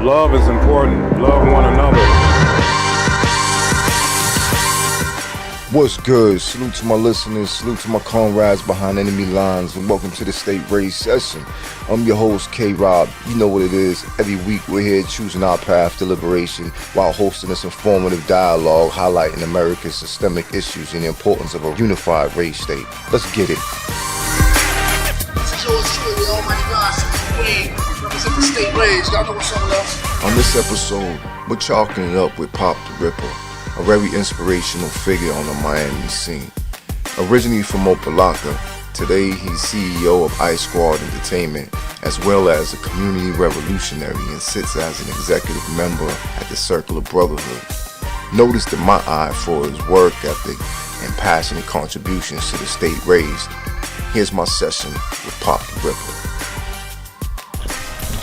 Love is important. Love one another. What's good? Salute to my listeners, salute to my comrades behind enemy lines, and welcome to the State Razed Session. I'm your host, K-Rob. You know what it is. Every week we're here choosing our path to liberation while hosting this informative dialogue highlighting America's systemic issues and the importance of a unified race state. Let's get it. This is yours truly, the Almighty God, Queen, represent the State Razed. Y'all know what's up with us. On this episode, we're chalking it up with POPP Da RIPPA, a very inspirational figure on the Miami scene. Originally from Opalocka, today he's CEO of Icesquad Entertainment, as well as a community revolutionary and sits as an executive member at the Circle of Brotherhood. Noticed in my eye for his work ethic and passionate contributions to the State Razed. Here's my session with POPP Da RIPPA.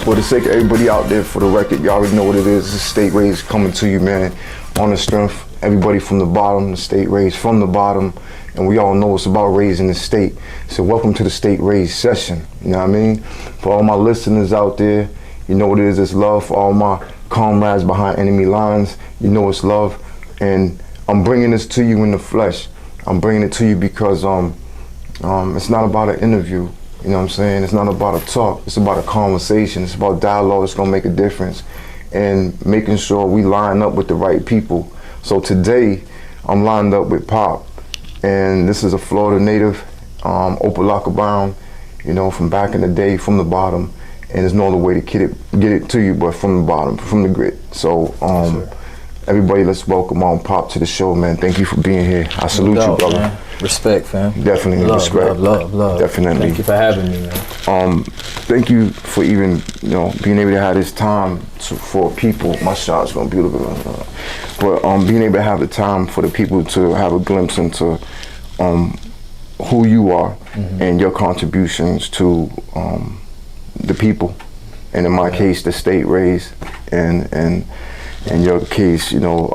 For the sake of everybody out there, for the record, y'all already know what it is. It's State Razed coming to you, man, on the strength. Everybody from the bottom, the State Razed from the bottom, and we all know it's about raising the state. So welcome to the State Razed Session, you know what I mean? For all my listeners out there, you know what it is, it's love. For all my comrades behind enemy lines, you know it's love. And I'm bringing this to you in the flesh. I'm bringing it to you because it's not about an interview. You know what I'm saying? It's not about a talk. It's about a conversation. It's about dialogue that's gonna make a difference and making sure we line up with the right people. So today, I'm lined up with POPP, and this is a Florida native, Opalocka bound, you know, from back in the day, from the bottom, and there's no other way to get it to you but from the bottom, from the grit. So everybody, let's welcome POPP to the show, man. Thank you for being here. I salute you, brother. Man. Respect, fam. Definitely love, respect. Love. Definitely. Thank you for having me, man. Thank you for even, you know, being able to have this time for people. My shot's gonna be a little bit, but being able to have the time for the people to have a glimpse into who you are and your contributions to the people, and in my case, the State Razed, and in your case, you know,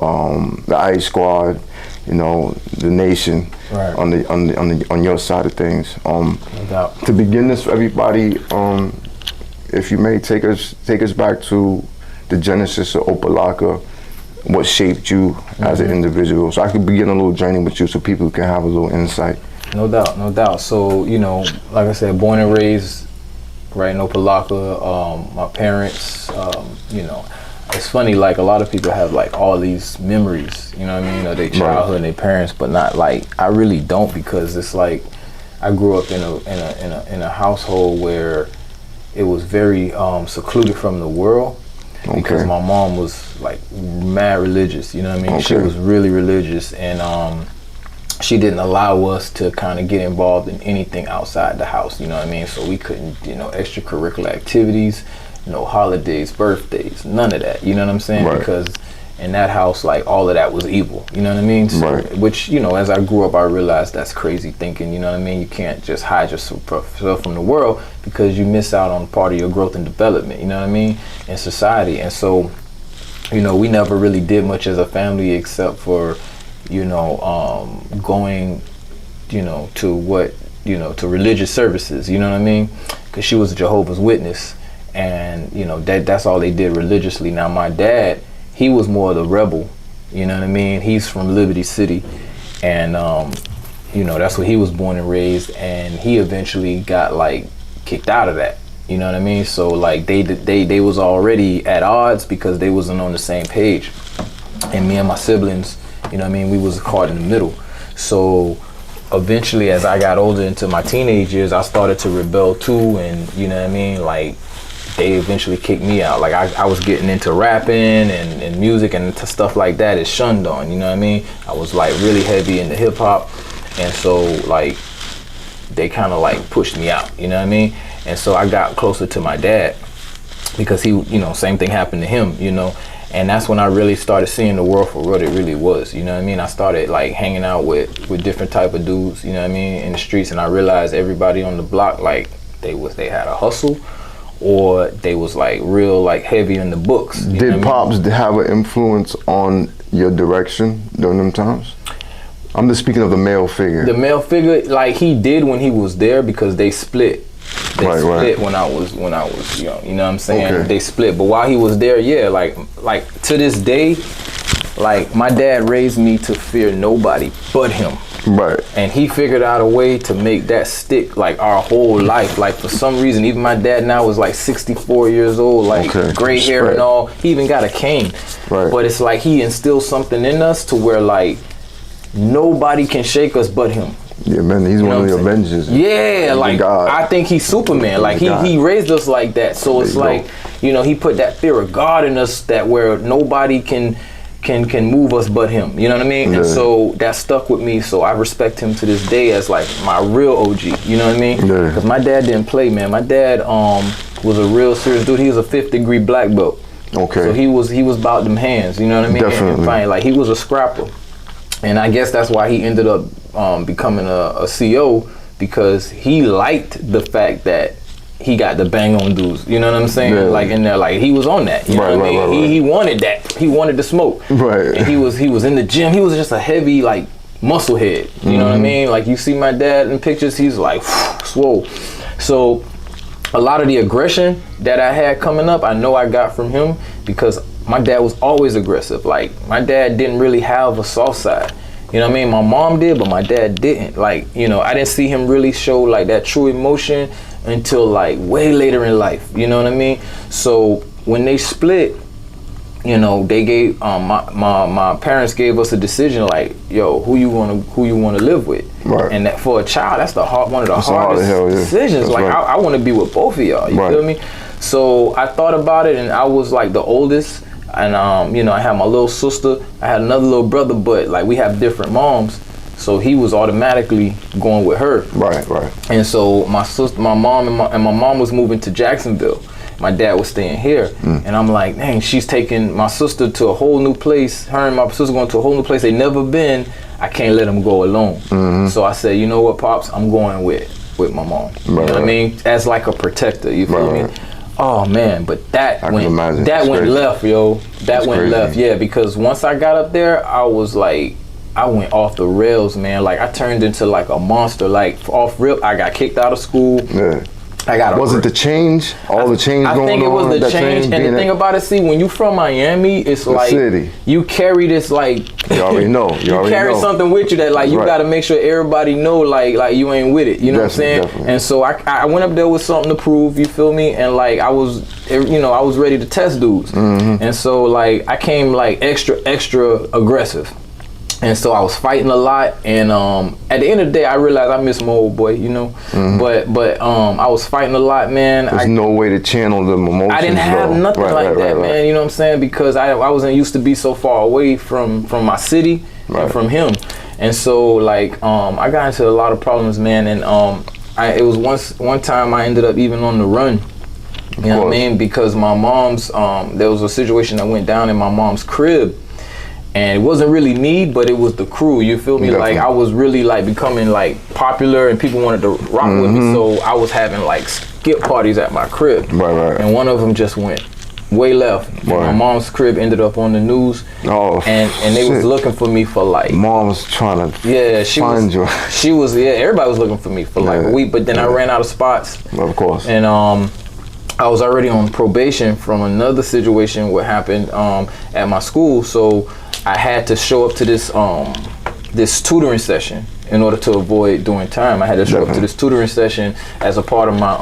the Icesquad, you know, the nation, right, on your side of things. No doubt. To begin this for everybody, if you may take us back to the genesis of Opalocka, what shaped you as an individual, so I could begin a little journey with you so people can have a little insight. No doubt. So, you know, like I said, born and raised right in Opalocka. My parents, you know, it's funny, like a lot of people have like all these memories, you know what I mean, of their childhood and their parents, but not like, I really don't, because it's like I grew up in a household where it was very secluded from the world, because my mom was like mad religious, you know what I mean? She was really religious, and she didn't allow us to kind of get involved in anything outside the house, you know what I mean? So we couldn't, you know, extracurricular activities, no holidays, birthdays, none of that, you know what I'm saying? Right. Because in that house, like, all of that was evil, you know what I mean? So, which, you know, as I grew up, I realized that's crazy thinking, you know what I mean? You can't just hide yourself from the world, because you miss out on part of your growth and development, you know what I mean, in society. And so, you know, we never really did much as a family except for, you know, going, you know, to religious services, you know what I mean? Because she was a Jehovah's Witness. And, you know, that's all they did religiously. Now, my dad, he was more of the rebel, you know what I mean? He's from Liberty City, and, you know, that's where he was born and raised, and he eventually got, like, kicked out of that, you know what I mean? So, like, they was already at odds because they wasn't on the same page. And me and my siblings, you know what I mean, we was caught in the middle. So eventually, as I got older into my teenage years, I started to rebel too, and, you know what I mean, like, they eventually kicked me out. Like, I was getting into rapping and music and stuff like that. It's shunned on, you know what I mean? I was like really heavy into hip hop, and so like they kind of like pushed me out, you know what I mean? And so I got closer to my dad because he, you know, same thing happened to him, you know? And that's when I really started seeing the world for what it really was, you know what I mean? I started like hanging out with different type of dudes, you know what I mean, in the streets, and I realized everybody on the block, like, they had a hustle, or they was like real like heavy in the books. Did Pops have an influence on your direction during them times? I'm just speaking of the male figure. The male figure, like, he did when he was there, because they split They Right, split right. when I was young. You know what I'm saying? Okay. They split, but while he was there, yeah, like to this day, like my dad raised me to fear nobody but him. Right. And he figured out a way to make that stick like our whole life. Like for some reason, even my dad now is like 64 years old, like Okay. gray hair Respect. and all. He even got a cane. Right. But it's like he instilled something in us to where like nobody can shake us but him. Yeah, man, he's You one know of the what I'm saying? Avengers. Yeah, The like God. I think he's Superman. Like God. he raised us like that. So it's There you like, you know, he put that fear of God in us that where nobody can move us but him. You know what I mean? And Yeah. so that stuck with me. So I respect him to this day as like my real OG. You know what I mean? Yeah. Because my dad didn't play, man. My dad was a real serious dude. He was a 5th degree black belt. Okay. So he was about them hands. You know what I mean? Definitely. And fighting. Like he was a scrapper. And I guess that's why he ended up becoming a CO, because he liked the fact that he got the bang on dudes. You know what I'm saying? Yeah. Like in there, like he was on that. You know what I mean? Right. He wanted that. He wanted the smoke. Right. And he was in the gym. He was just a heavy like muscle head. You know what I mean? Like you see my dad in pictures, he's like swole. So a lot of the aggression that I had coming up, I know I got from him because my dad was always aggressive. Like my dad didn't really have a soft side. You know what I mean? My mom did, but my dad didn't. Like, you know, I didn't see him really show like that true emotion until like way later in life. You know what I mean? So when they split, you know, they gave my parents gave us a decision like, yo, who you wanna live with? Right. And that for a child, that's one of the That's hard hardest as hell, yeah. decisions. That's Like right. I want to be with both of y'all. You Right. feel me? So I thought about it, and I was like the oldest, and you know, I had my little sister, I had another little brother, but like we have different moms, so he was automatically going with her. Right. And so my sister, my mom, and my mom was moving to Jacksonville. My dad was staying here, and I'm like, dang, she's taking my sister to a whole new place. Her and my sister going to a whole new place they never been. I can't let them go alone. So I said, you know what, Pops, I'm going with my mom. You know what I mean? As like a protector. You feel me? Oh man, but that I can went imagine. that It's went crazy. left, yo. That went crazy. left, yeah. Because once I got up there, I was like, I went off the rails, man. Like I turned into like a monster. Like off rip, I got kicked out of school. Yeah. I got. Was it the change? All the change I going on? think it was the that change, and being the thing about it, see, when you from Miami, it's like city. you carry this like You already know. You already carry know. something with you that like you Right. got to make sure everybody know like you ain't with it. You know what I'm saying? Definitely. And so I went up there with something to prove. You feel me? And like I was ready to test dudes. And so like I came like extra aggressive. And so I was fighting a lot, and at the end of the day, I realized I miss my old boy, you know. But I was fighting a lot, man. There's no way to channel them emotions. I didn't have though. nothing Right, like right, that, right, man. You know what I'm saying? Because I wasn't used to be so far away from my city and from him, and so like I got into a lot of problems, man. And it was one time I ended up even on the run. You know what I mean? Because my mom's there was a situation that went down in my mom's crib. And it wasn't really me, but it was the crew. You feel me? Definitely. Like I was really like becoming like popular, and people wanted to rock with me. So I was having like skip parties at my crib. Right. And one of them just went way left. Right. My mom's crib ended up on the news. Oh, and they was shit. looking for me for like. Mom's trying to She find was. you. She was. Yeah, everybody was looking for me for like a week, but then I ran out of spots. Of course. And I was already on probation from another situation what happened at my school, so I had to show up to this tutoring session in order to avoid doing time. I had to show up to this tutoring session as a part of my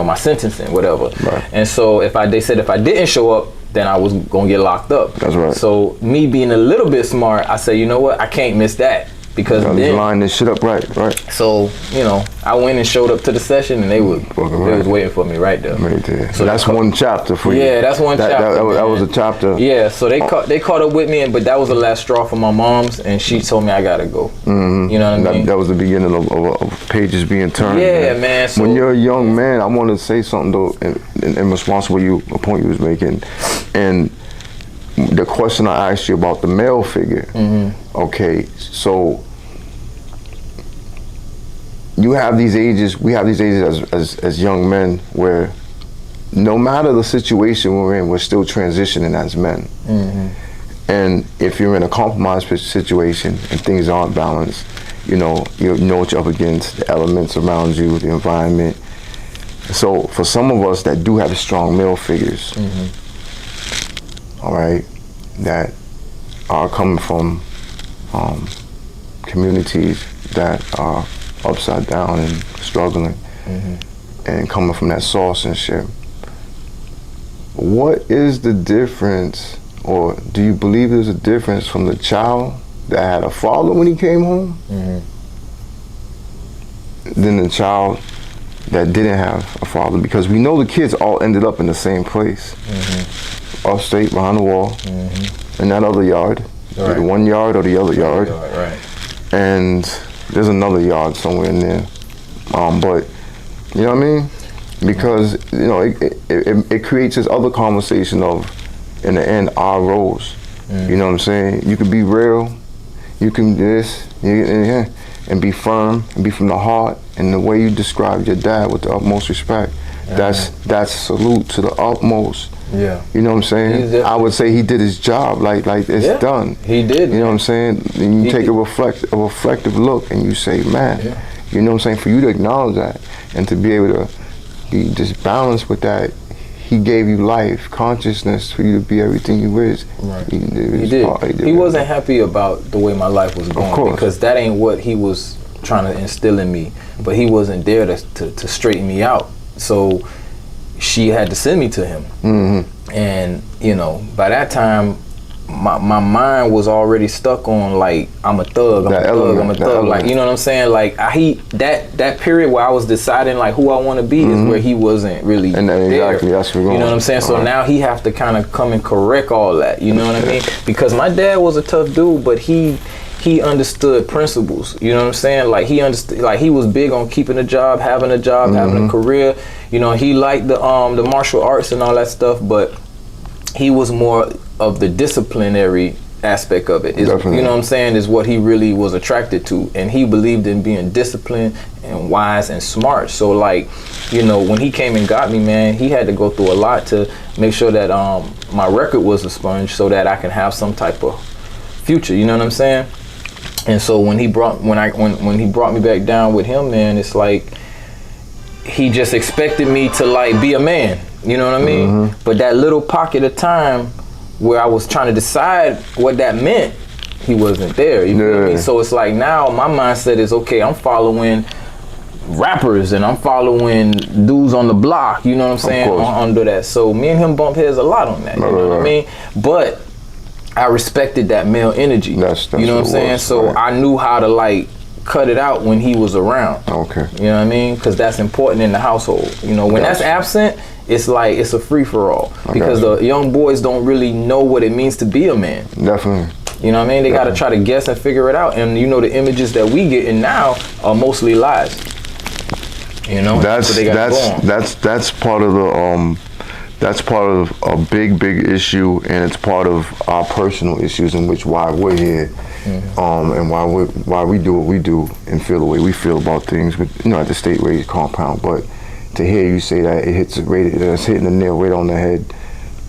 my sentencing, whatever. Right. And so they said if I didn't show up, then I was gonna get locked up. That's right. So me being a little bit smart, I said, you know what, I can't miss that. Because Gotta then, line this shit up right. so I went and showed up to the session, and they was waiting for me right there. Right there. So So that's one chapter for you. Yeah, that's one chapter. That was a man. chapter. Yeah, so they caught up with me, but that was the last straw for my mom's, and she told me I gotta go. You know what I mean? That was the beginning of pages being turned. Yeah, man. So when you're a young man, I want to say something though, in response to a point you was making, and the question I asked you about the male figure. Okay, so you have these ages, we have these ages as young men where no matter the situation we're in, we're still transitioning as men. And if you're in a compromised situation and things aren't balanced, you know what you're up against, the elements around you, the environment, So for some of us that do have strong male figures, all right, that are coming from communities that are upside down and struggling, and coming from that source and shit, what is the difference, or do you believe there's a difference from the child that had a father when he came home than the child that didn't have a father? Because we know the kids all ended up in the same place, upstate, behind the wall, in that other yard, either one yard or the other yard, and there's another yard somewhere in there. But you know what I mean? Because you know it creates this other conversation of, in the end, our roles. You know what I'm saying? You can be real, you can this, and be firm, and be from the heart. And the way you described your dad with the utmost respect, that's salute to the utmost. Yeah. You know what I'm saying? I would say he did his job, like it's done. He did. You know what I'm saying? And you take a reflective look and you say, man, you know what I'm saying? For you to acknowledge that and to be able to be just balanced with that, he gave you life, consciousness for you to be everything you is. Right. He did. He wasn't happy about the way my life was going, because that ain't what he was trying to instill in me. But he wasn't there to straighten me out. So she had to send me to him. And you know, by that time, my mind was already stuck on, like, I'm a thug, I'm a thug, like, you know what I'm saying? Like, that period where I was deciding like who I want to be is where he wasn't really there. Exactly, that's where we're going. You know what I'm saying? So now he have to kind of come and correct all that. You know what I mean? Because my dad was a tough dude, but he understood principles. You know what I'm saying? Like, he understood, like, he was big on keeping a job, having a career. You know, he liked the martial arts and all that stuff, but he was more of the disciplinary aspect of it. You know what I'm saying? Is what he really was attracted to, and he believed in being disciplined and wise and smart. So, like, you know, when he came and got me, man, he had to go through a lot to make sure that my record was a sponge, so that I can have some type of future. You know what I'm saying? And so when he brought me back down with him, man, it's like he just expected me to, like, be a man. You know what I mean? But that little pocket of time where I was trying to decide what that meant, he wasn't there. You feel me? So it's like, now my mindset is, okay, I'm following rappers and I'm following dudes on the block, you know what I'm saying, under that. So me and him bump heads a lot on that, you know what I mean? But I respected that male energy, that's you know what I'm saying? So I knew how to, like, cut it out when he was around. Okay. You know what I mean? Because that's important in the household. You know, when that's absent, it's like, it's a free-for-all. Because the young boys don't really know what it means to be a man. Definitely. You know what I mean? They got to try to guess and figure it out. And, you know, the images that we getting now are mostly lies. You know? That's part of the that's part of a big issue, and it's part of our personal issues in which why we're here, and why we do what we do and feel the way we feel about things, with, you know, at the State Raised compound. But to hear you say that it's hitting the nail right on the head.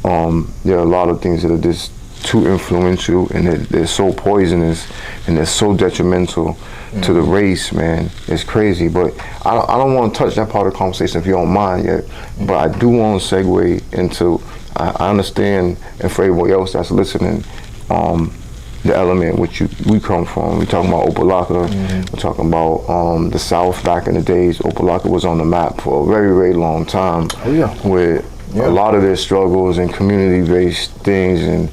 There are a lot of things that are just too influential, and they're so poisonous, and they're so detrimental to the race, man. It's crazy. But I don't want to touch that part of the conversation if you don't mind yet. But I do want to segue into, I understand, and for everybody else that's listening, the element which we come from. We're talking about Opalocka. We're talking about the South back in the days. Opalocka was on the map for a very, very long time. With a lot of their struggles and community-based things, and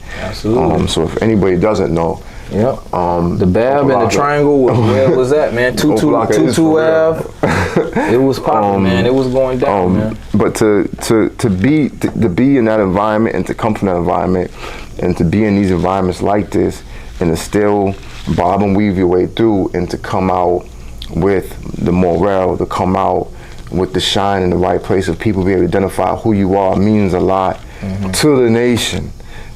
so if anybody doesn't know, the Bab and the Triangle, where was that, man? 22 Ave. It was popping, man. It was going down, man. But to be in that environment, and to come from that environment, and to be in these environments like this, and to still bob and weave your way through, and to come out with the morale, to come out with the shine in the right place of people being able to identify who you are, means a lot to the nation,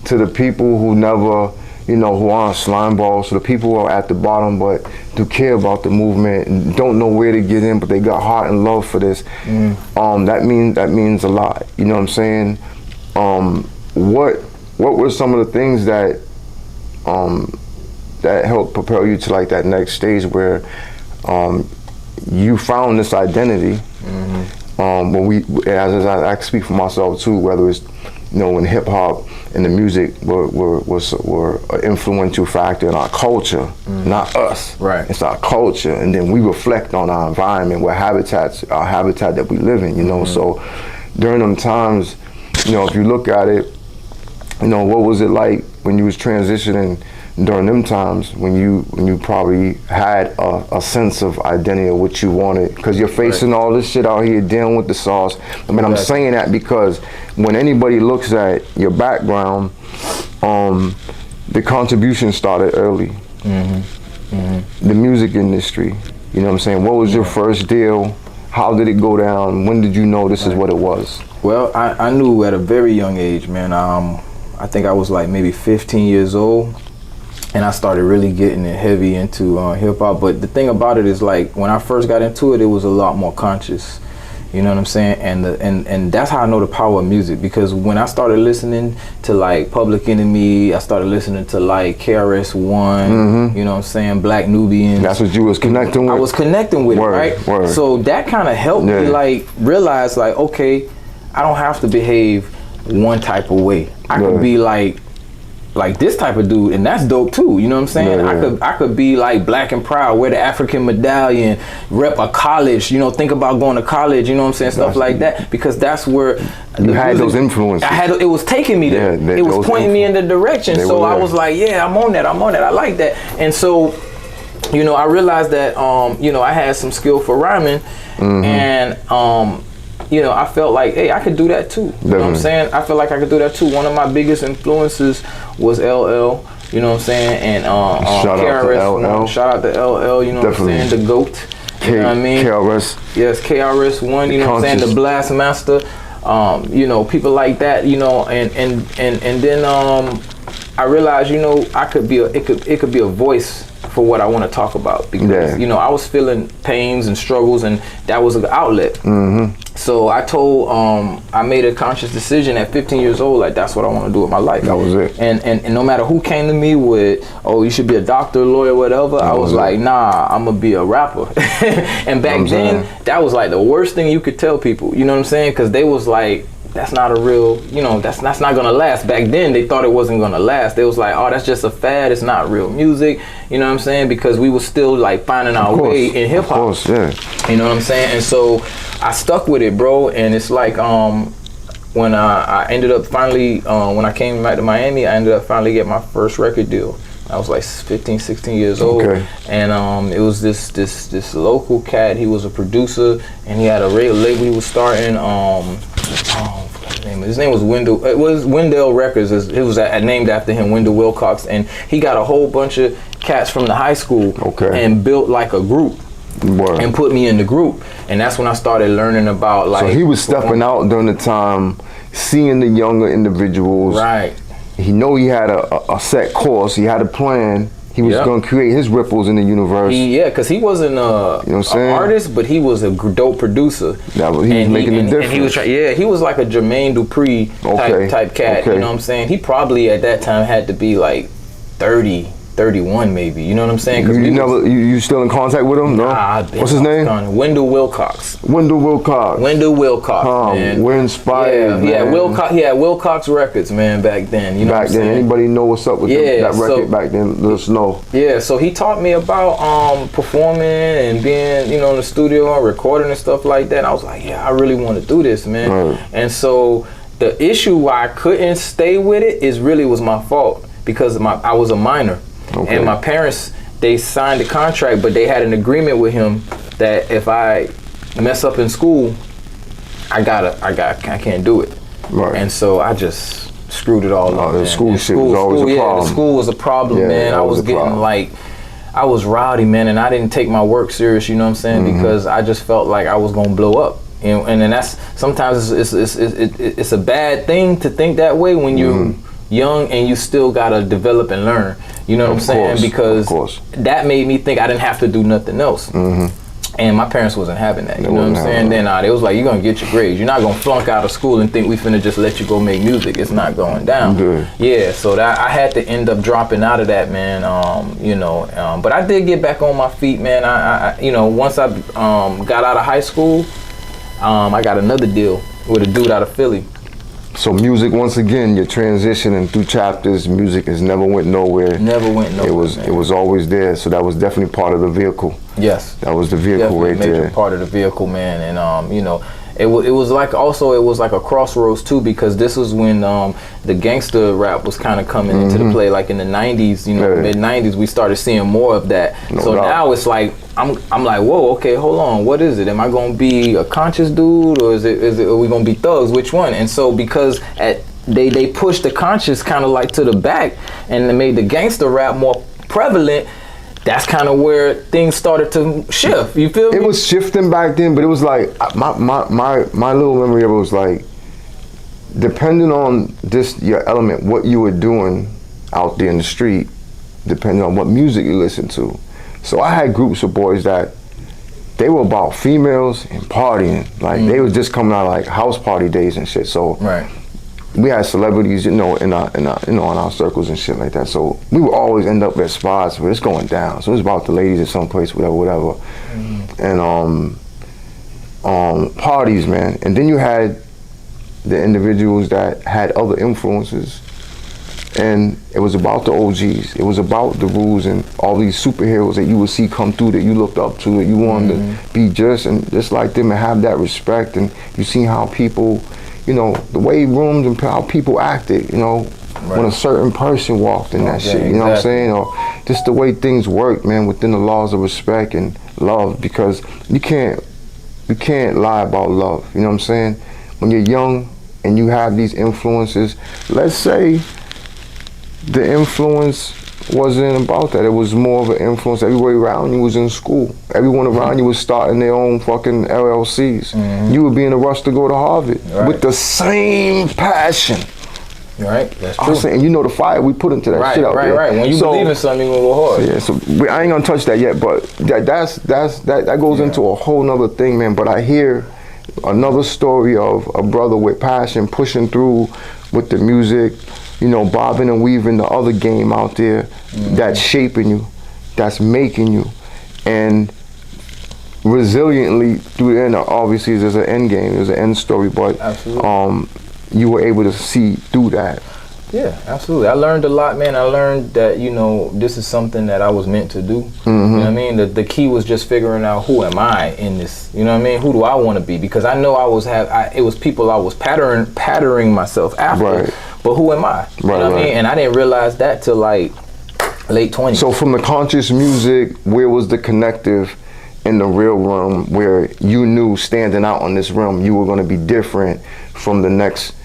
to the people who never, you know, who aren't slime balls, to the people who are at the bottom but do care about the movement and don't know where to get in, but they got heart and love for this. That means a lot. You know what I'm saying? What were some of the things that that helped propel you to, like, that next stage where you found this identity, when we, as I speak for myself too, whether it's, you know, when hip hop and the music were an influential factor in our culture, not us. Right. It's our culture, and then we reflect on our environment, our habitat that we live in. You know, so during them times, you know, if you look at it, you know, what was it like when you was transitioning during them times when you probably had a sense of identity of what you wanted, because you're facing all this shit out here dealing with the sauce. I mean, I'm saying that because when anybody looks at your background, the contribution started early. The music industry, you know what I'm saying? What was your first deal? How did it go down? When did you know this is what it was? Well, I knew at a very young age, man. I think I was like maybe 15 years old. And I started really getting it heavy into hip hop. But the thing about it is, like, when I first got into it, it was a lot more conscious. You know what I'm saying? And that's how I know the power of music, because when I started listening to like Public Enemy, I started listening to like KRS-One, you know what I'm saying, Black Nubians. That's what you was connecting with? I was connecting with it, right? Word. So that kind of helped me like realize like, okay, I don't have to behave one type of way. I could be like this type of dude, and that's dope too. You know what I'm saying? I could be like black and proud, wear the African medallion, rep a college. You know, think about going to college. You know what I'm saying? Stuff like that, because that's where you had those influences. It was taking me there. It was pointing me in the direction. So I was like, yeah, I'm on that. I like that. And so, you know, I realized that you know, I had some skill for rhyming, and you know, I felt like, hey, I could do that too. You know what I'm saying? I felt like I could do that too. One of my biggest influences was LL. You know what I'm saying? And shout KRS-One. Shout out to LL. You know what I'm saying? The GOAT. You know what I mean? KRS. Yes, KRS-One. You know what I'm saying? The Blast Master. You know, people like that. You know, and then I realized, you know, I could be it could be a voice for what I want to talk about, because you know, I was feeling pains and struggles, and that was an outlet. So I made a conscious decision at 15 years old, like, that's what I want to do with my life. That was it. And no matter who came to me with, oh, you should be a doctor, lawyer, whatever, I was like, nah, I'm gonna be a rapper. And back then, that was like the worst thing you could tell people. You know what I'm saying? Because they was like, that's not a real, you know, that's not gonna last. Back then, they thought it wasn't gonna last. They was like, oh, that's just a fad. It's not real music. You know what I'm saying? Because we was still like finding our way in hip hop. Of course, yeah. You know what I'm saying? And so I stuck with it, bro. And it's like when I ended up finally, when I came back to Miami, I ended up finally getting my first record deal. I was like 15, 16 years old, and it was this local cat. He was a producer, and he had a label he was starting. His name was Wendell. It was Wendell Records. It was named after him, Wendell Wilcox, and he got a whole bunch of cats from the high school and built like a group. And put me in the group, and that's when I started learning about like. So he was stepping out during the time, seeing the younger individuals. Right. He know he had a set course. He had a plan. He was going to create his ripples in the universe. Because he wasn't an artist, but he was a dope producer. He was making a difference. And he was he was like a Jermaine Dupri type cat. You know what I'm saying? He probably at that time had to be like 30, 31 maybe. You know what I'm saying? You still in contact with him? No. What's his name? Wendell Wilcox. Wendell Wilcox. Man. We're inspired. Yeah, Wilcox. He had Wilcox Records, man, back then. You know back then, anybody know what's up with that record back then? Let us know. Yeah, so he taught me about performing and being, you know, in the studio and recording and stuff like that. And I was like, yeah, I really want to do this, man. And so the issue why I couldn't stay with it was my fault, because I was a minor. And my parents, they signed a contract, but they had an agreement with him that if I mess up in school, I can't do it. And so I just screwed it all up. The school shit was always a problem. The school was a problem, man. I was getting like, I was rowdy, man, and I didn't take my work serious. You know what I'm saying? Because I just felt like I was gonna blow up. And then that's sometimes it's a bad thing to think that way when you're young and you still gotta develop and learn. You know what I'm saying? Because that made me think I didn't have to do nothing else. And my parents wasn't having that. You know what I'm saying? Then they was like, you're gonna get your grades. You're not gonna flunk out of school and think we finna just let you go make music. It's not going down. Yeah, so that I had to end up dropping out of that, man. You know, but I did get back on my feet, man. I you know, once I got out of high school, I got another deal with a dude out of Philly. So music, once again, you're transitioning through chapters. Music has never went nowhere. Never went nowhere. It was always there. So that was definitely part of the vehicle. Yes. That was the vehicle Definitely right major there. part of the vehicle, man. And you know, it was like a crossroads too, because this was when the gangster rap was kind of coming into the play, like in the 90s, you know, mid 90s. We started seeing more of that. So now it's like I'm like, whoa, okay, hold on, what is it? Am I gonna be a conscious dude, or are we gonna be thugs? Which one? And so because they pushed the conscious kind of like to the back, and they made the gangster rap more prevalent. That's kind of where things started to shift. You feel me? It was shifting back then, but it was like my little memory of it was like, depending on your element, what you were doing out there in the street, depending on what music you listened to. So I had groups of boys that they were about females and partying. Like they was just coming out like house party days and shit. So we had celebrities, you know, in our circles and shit like that. So we would always end up at spots where it's going down. So it's about the ladies at some place, whatever. And parties, man. And then you had the individuals that had other influences, and it was about the OGs. It was about the rules and all these superheroes that you would see come through that you looked up to, that you wanted to be just like them and have that respect. And you see how people, you know, the way rooms and how people acted, you know, when a certain person walked in that shit, you know what I'm saying? Or just the way things work, man, within the laws of respect and love, because you can't lie about love, you know what I'm saying? When you're young and you have these influences, let's say the influence wasn't about that. It was more of an influence. Everybody around you was in school. Everyone around you was starting their own fucking LLCs. You would be in a rush to go to Harvard with the same passion. Right, that's true. And you know the fire we put into that shit out there. Right. When you believe in something, you're gonna go hard. Yeah, so I ain't gonna touch that yet, but that goes into a whole nother thing, man. But I hear another story of a brother with passion pushing through with the music, you know, bobbing and weaving the other game out there that's shaping you, that's making you, and resiliently through the end. Obviously, there's an end game, there's an end story, but you were able to see through that. Yeah, absolutely. I learned a lot, man. I learned that, you know, this is something that I was meant to do. You know what I mean? The key was just figuring out, who am I in this? You know what I mean? Who do I want to be? Because I know it was people I was patterning myself after. But who am I? You know what I mean? And I didn't realize that till like late 20s. So from the conscious music, where was the connective in the real realm where you knew standing out on this realm you were going to be different from the next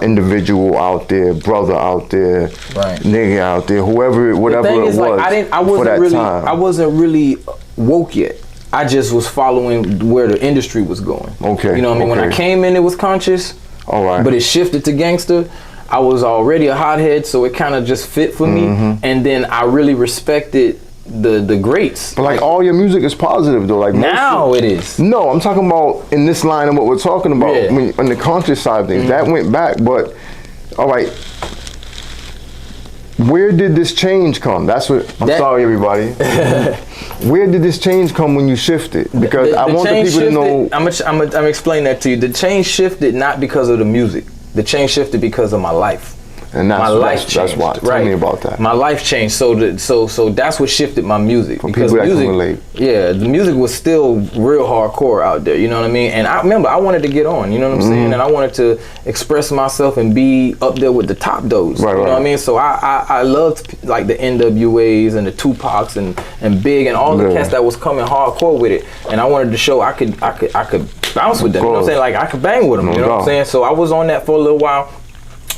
individual out there, brother out there, nigga out there, whoever, whatever it was. Like, I wasn't really woke yet. I just was following where the industry was going. Okay. You know what I mean? When I came in, it was conscious. All right. But it shifted to gangster. I was already a hothead, so it kind of just fit for me. And then I really respected the greats. But like all your music is positive though. Like now it is. No, I'm talking about in this line of what we're talking about. On the conscious side of things, that went back. But all right, where did this change come? That's what I'm sorry, everybody. Where did this change come when you shifted? Because I want the people to know. I'm gonna explain that to you. The change shifted not because of the music. The change shifted because of my life. And that's, my life changed. That's why. Tell me about that. My life changed. So that's what shifted my music. For people that can relate. Yeah, the music was still real hardcore out there. You know what I mean? And I remember I wanted to get on. You know what I'm saying? And I wanted to express myself and be up there with the top dogs. You know what I mean? So I loved like the NWAs and the Tupacs and Big and all the cats that was coming hardcore with it. And I wanted to show I could bounce with them. You know what I'm saying? Like I could bang with them. You know what I'm saying? So I was on that for a little while.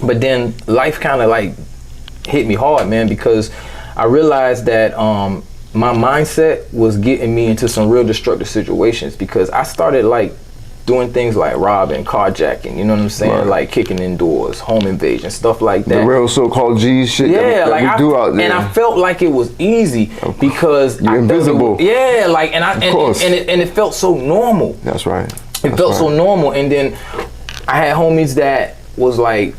But then life kind of like hit me hard, man, because I realized that my mindset was getting me into some real destructive situations, because I started like doing things like robbing, carjacking, you know what I'm saying? Like kicking in doors, home invasion, stuff like that. The real so-called G shit that we do out there. And I felt like it was easy because you're invisible. And it felt so normal. That's right. It felt so normal. And then I had homies that was like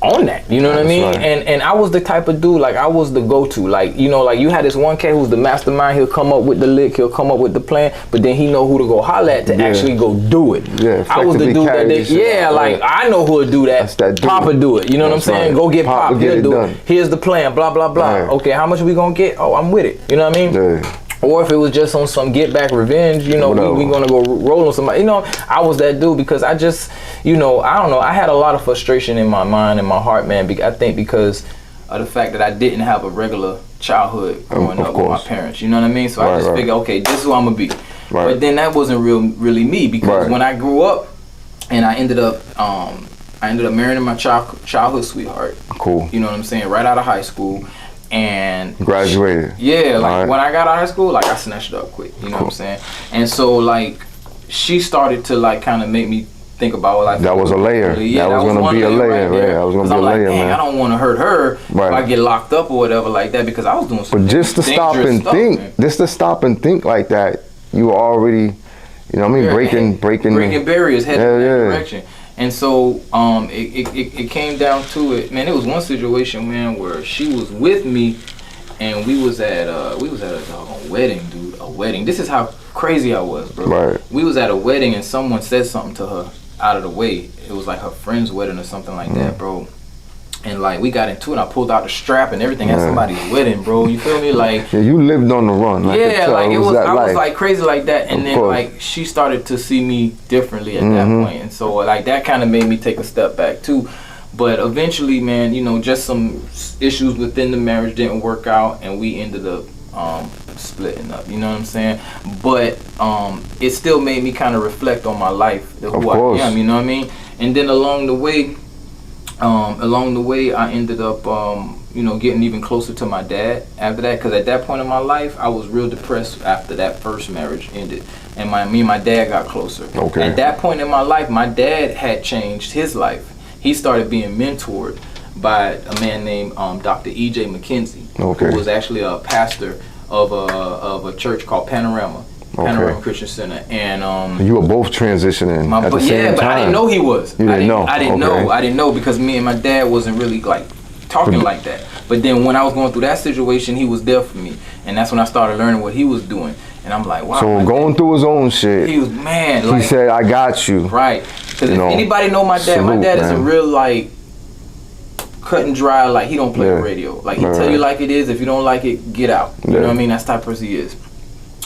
on that, you know what I mean? right. And I was the type of dude, like I was the go-to, like, you know, like you had this one cat who's the mastermind. He'll come up with the lick, he'll come up with the plan, but then he know who to go holler at to actually go do it. Yeah, I was the effectively dude that carry the shit out. like I know who'll do that. That's that dude. Papa do it, you know what I'm That's saying? right. Go get Papa Pop, get he'll it do done. it. Here's the plan, blah blah blah. Right. Okay, how much we gonna get? Oh, I'm with it. You know what I mean? Yeah. Or if it was just on some get back revenge, you know, we gonna go roll on somebody. You know, I was that dude because I just, you know, I don't know. I had a lot of frustration in my mind and my heart, man. I think because of the fact that I didn't have a regular childhood growing up with my parents. You know what I mean? So I just figured, okay, this is who I'm gonna be. Right. But then that wasn't really me because when I grew up and I ended up marrying my childhood sweetheart. Cool. You know what I'm saying? Right out of high school. And graduated. Yeah, like when I got out of high school, like I snatched it up quick. You know what I'm saying? And so like she started to like kind of make me think about like that was a layer. Yeah, that was gonna be a layer. Right? Yeah, that was gonna be a layer, like, man. I don't want to hurt her if I get locked up or whatever like that because I was doing some. But just to stop and stuff, think, man. just to stop and think like that, you were already, you know what I mean, breaking barriers, heading in that direction. And so it came down to it, man. It was one situation, man, where she was with me, and we was at a wedding, dude. A wedding. This is how crazy I was, bro. Right. We was at a wedding, and someone said something to her out of the way. It was like her friend's wedding or something like that, bro. And like we got into it, and I pulled out the strap and everything at somebody's wedding, bro. You feel me? Like yeah, you lived on the run. Like yeah, like it was. I was like crazy like that, and then course. like she started to see me differently at that point, and so like that kind of made me take a step back too. But eventually, man, you know, just some issues within the marriage didn't work out, and we ended up splitting up. You know what I'm saying? But it still made me kind of reflect on my life, who I am. You know what I mean? And then along the way, I ended up, you know, getting even closer to my dad after that. Because at that point in my life, I was real depressed after that first marriage ended, and me and my dad got closer. Okay. At that point in my life, my dad had changed his life. He started being mentored by a man named Dr. E.J. McKenzie, who was actually a pastor of a church called Panorama Christian Center. And you were both transitioning at the same time. But I didn't know he was. You didn't know. I didn't know because me and my dad wasn't really like talking like that. But then when I was going through that situation, he was there for me, and that's when I started learning what he was doing. And I'm like, wow. So going through his own shit, he was he said, "I got you." Right. Because if anybody know my dad, my dad is a real like cut and dry. Like he don't play the radio. Like he tell you like it is. If you don't like it, get out. You know what I mean? That's the type of person he is.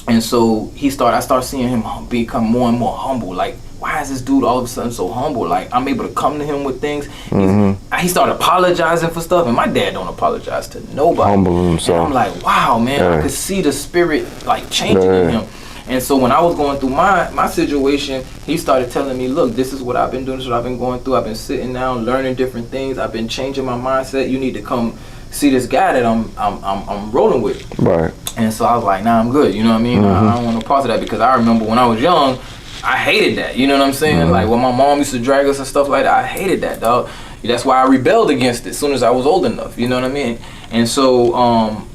And so I started seeing him become more and more humble. Like, why is this dude all of a sudden so humble? Like, I'm able to come to him with things. He started apologizing for stuff, and my dad don't apologize to nobody. Humble himself. And I'm like, wow, man, I could see the spirit like changing in him. And so when I was going through my situation, he started telling me, look, this is what I've been doing, this is what I've been going through. I've been sitting down, learning different things. I've been changing my mindset. You need to come see this guy that I'm rolling with. Right. And so I was like, nah, I'm good. You know what I mean? I don't want to pause to that because I remember when I was young, I hated that. You know what I'm saying? Like when my mom used to drag us and stuff like that, I hated that, dog. That's why I rebelled against it as soon as I was old enough. You know what I mean? And so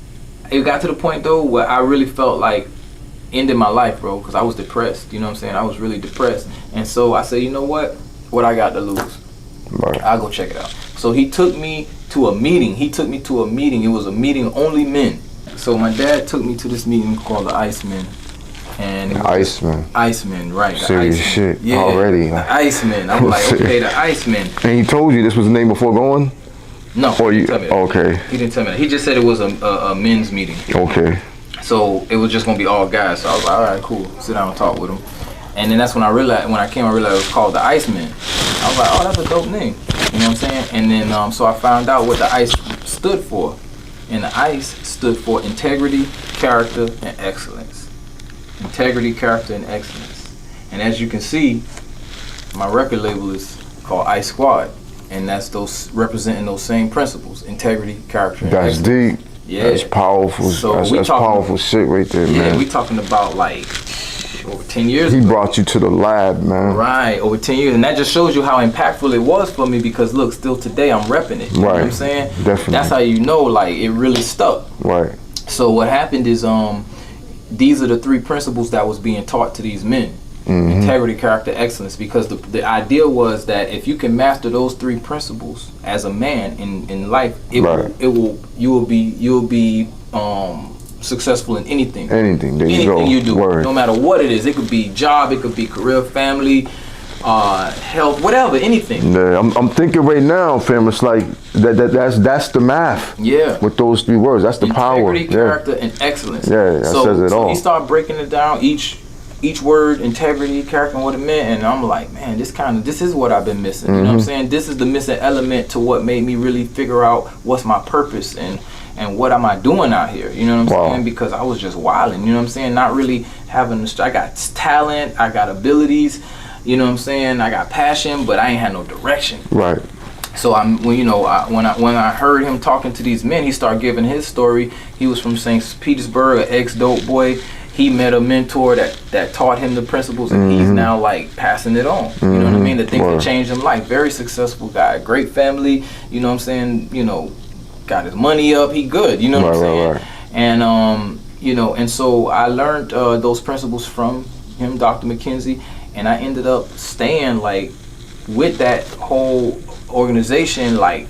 it got to the point though where I really felt like ending my life, bro, because I was depressed. You know what I'm saying? I was really depressed. And so I said, you know what I got to lose? Right. I'll go check it out. So he took me to a meeting. It was a meeting only men. So my dad took me to this meeting called the Icemen. And Icemen, right. Serious shit already. The Icemen. I'm like, okay, the Icemen. And he told you this was the name before going? No, he didn't tell me that. Okay. He didn't tell me that. He just said it was a men's meeting. Okay. So it was just gonna be all guys. So I was like, all right, cool. Sit down and talk with him. And then that's when I realized it was called the Icemen. I was like, oh, that's a dope name. You know what I'm saying? And then so I found out what the ICE stood for. And the ICE stood for integrity, character, and excellence. Integrity, character, and excellence. And as you can see, my record label is called Icesquad. And that's those representing those same principles: integrity, character, and excellence. That's deep. Yeah. That's powerful. So that's powerful shit right there, man. Yeah, we talking about like over 10 years He ago. brought you to the lab, man. Right, over 10 years. And that just shows you how impactful it was for me because look, still today I'm repping it. You know what I'm saying? Definitely. That's how you know like it really stuck. Right. So what happened is these are the 3 principles that was being taught to these men. integrity, character, excellence. Because the idea was that if you can master those 3 principles as a man in life, you will be successful in anything. Anything. There you go. Anything you do, Word. no matter what it is. It could be job, it could be career, family, health, whatever, anything. Yeah, I'm thinking right now, fam. It's like that's the math. Yeah. With those 3 words, that's the power. Integrity, character, and excellence. Yeah, that says it all. He started breaking it down, each word, integrity, character, and what it meant, and I'm like, man, this is what I've been missing. You know what I'm saying? This is the missing element to what made me really figure out what's my purpose and what am I doing out here. You know what I'm saying? Because I was just wilding. You know what I'm saying? Not really having. I got talent, I got abilities. You know what I'm saying? I got passion, but I ain't had no direction. Right. So when I heard him talking to these men, he started giving his story. He was from St. Petersburg, an ex-dope boy. He met a mentor that taught him the principles, and he's now like passing it on. You know what I mean? The things that changed him life. Very successful guy, great family. You know what I'm saying? You know, got his money up. He good. You know what I'm saying? Right. And and so I learned those principles from him, Dr. McKenzie, and I ended up staying like with that whole organization like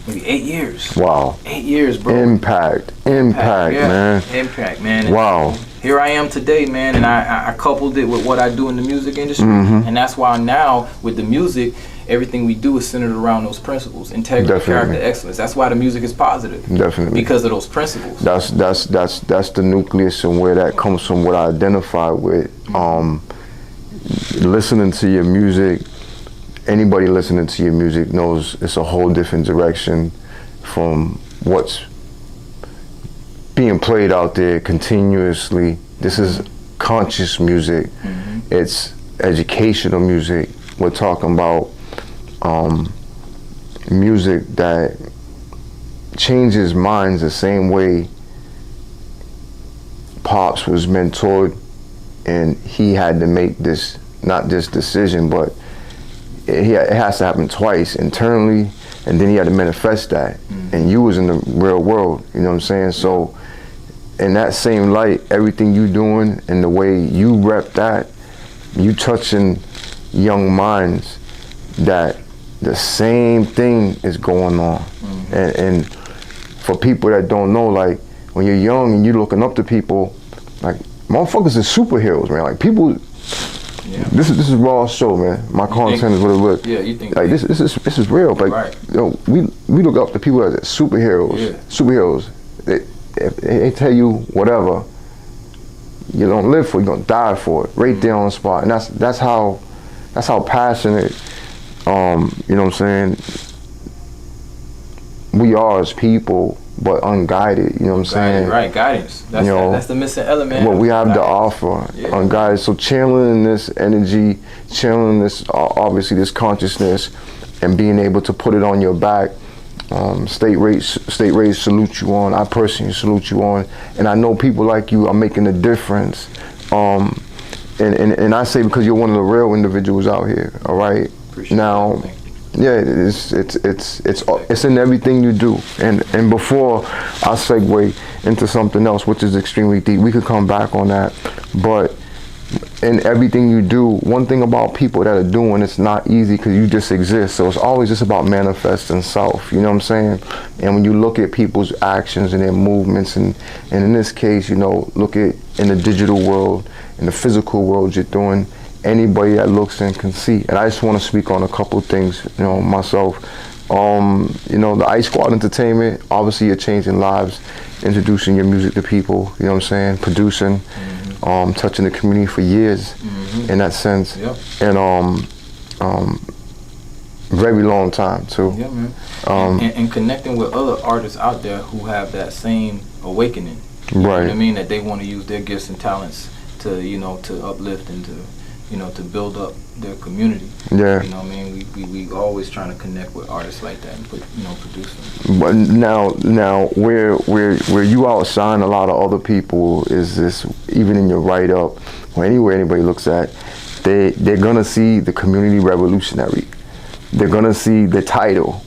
maybe 8 years. Wow. 8 years, bro. Impact, man. Impact, man. Wow. Here I am today, man, and I coupled it with what I do in the music industry, and that's why now with the music, everything we do is centered around those principles: integrity, character, excellence. That's why the music is positive. Definitely. Because of those principles. That's the nucleus and where that comes from. What I identify with. Listening to your music. Anybody listening to your music knows it's a whole different direction from what's being played out there continuously. This is conscious music. It's educational music. We're talking about music that changes minds the same way Pops was mentored, and he had to make this, not this decision, but it has to happen twice, internally, and then he had to manifest that. And you was in the real world, you know what I'm saying? So in that same light, everything you doing and the way you rep that, you touching young minds that the same thing is going on. And for people that don't know, like when you're young and you're looking up to people, like motherfuckers are superheroes, man. Like people, this is raw show, man. My content is what it looks. Yeah, you think like this is real. Like we look up to people as superheroes. Yeah. Superheroes. If they tell you whatever, you don't live for it, you're gonna die for it. Right there on the spot. And that's how passionate you know what I'm saying, we are as people, but unguided, you know what I'm saying? Right, guidance. That's the missing element. What we have to offer, unguided. So channeling this energy, channeling this, obviously this consciousness, and being able to put it on your back. State Razed salute you on. I personally salute you on, and I know people like you are making a difference. And I say because you're one of the real individuals out here. All right. Appreciate now, that. Yeah, it's in everything you do. And before I segue into something else, which is extremely deep, we could come back on that. But in everything you do, one thing about people that are doing, it's not easy because you just exist. So it's always just about manifesting self, you know what I'm saying? And when you look at people's actions and their movements, and in this case, you know, look at in the digital world, in the physical world you're doing, anybody that looks in can see. And I just want to speak on a couple of things, you know, myself. You know, the Icesquad Entertainment, obviously you're changing lives, introducing your music to people, you know what I'm saying, producing, touching the community for years in that sense. Yep. And very long time too. Yeah, man. And connecting with other artists out there who have that same awakening. You know what I mean? That they want to use their gifts and talents to, you know, to uplift and to, you know, to build up their community. Yeah. You know what I mean? We always trying to connect with artists like that and produce them. But now where you outshine a lot of other people is this, even in your write up or anywhere anybody looks at, they're gonna see the community revolutionary. They're gonna see the title.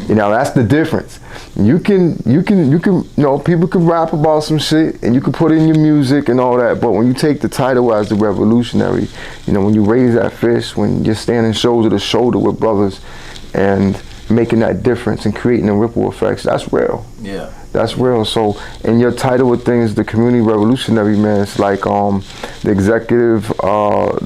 You know, that's the difference. You can, people can rap about some shit and you can put in your music and all that, but when you take the title as the revolutionary, you know, when you raise that fist, when you're standing shoulder to shoulder with brothers and making that difference and creating the ripple effects, that's real. Yeah. That's real. So, and your title with things, the community revolutionary, man, it's like the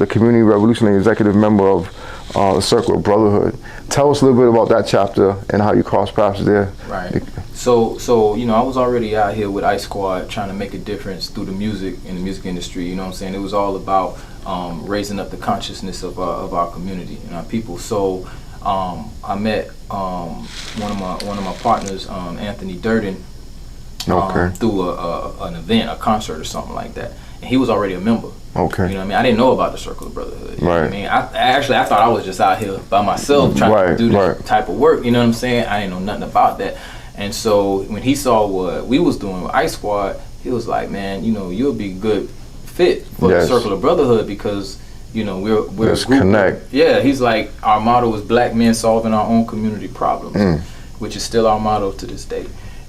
community revolutionary executive member of the Circle of Brotherhood. Tell us a little bit about that chapter and how you cross paths there. Right. So you know, I was already out here with Icesquad trying to make a difference through the music in the music industry. You know what I'm saying? It was all about raising up the consciousness of our community and our people. So I met one of my partners, Anthony Durden, through an event, a concert or something like that, and he was already a member. Okay. You know what I mean? I didn't know about the Circle of Brotherhood. You know right. what I mean? I thought I was just out here by myself trying to do that type of work. You know what I'm saying? I didn't know nothing about that. And so when he saw what we was doing with Icesquad, he was like, man, you know, you'll be a good fit for the Circle of Brotherhood because, you know, we're Let's connect. Yeah, he's like, our motto is black men solving our own community problems, which is still our motto to this day.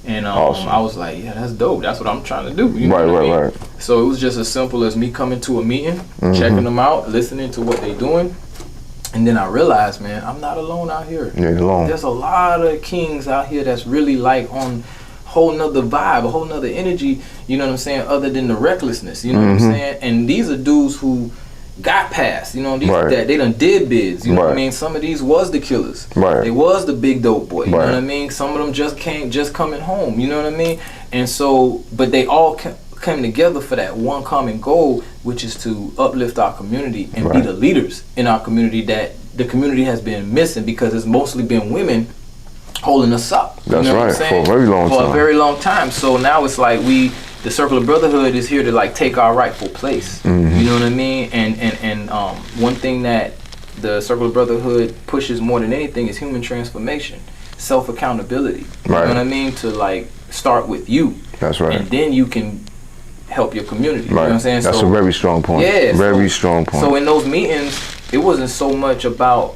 And awesome. I was like, yeah, that's dope. That's what I'm trying to do. You know what I mean? Right. So it was just as simple as me coming to a meeting, checking them out, listening to what they're doing. And then I realized, man, I'm not alone out here. You're alone. There's a lot of kings out here that's really like on whole nother vibe, a whole nother energy, you know what I'm saying, other than the recklessness, you know what I'm saying? And these are dudes who got past, you know, these that they done did bids, you know what I mean? Some of these was the killers. They was the big dope boy, you know what I mean? Some of them just coming home, you know what I mean? And so, but they all came together for that one common goal, which is to uplift our community and be the leaders in our community that the community has been missing because it's mostly been women holding us up. That's what right, I'm saying? for a very long time. For a very long time. So now it's like the Circle of Brotherhood is here to like take our rightful place. You know what I mean? And one thing that the Circle of Brotherhood pushes more than anything is human transformation, self-accountability. You know what I mean? To like start with you. That's right. And then you can help your community. You know what I'm saying? That's a very strong point. Yeah. Very strong point. So in those meetings, it wasn't so much about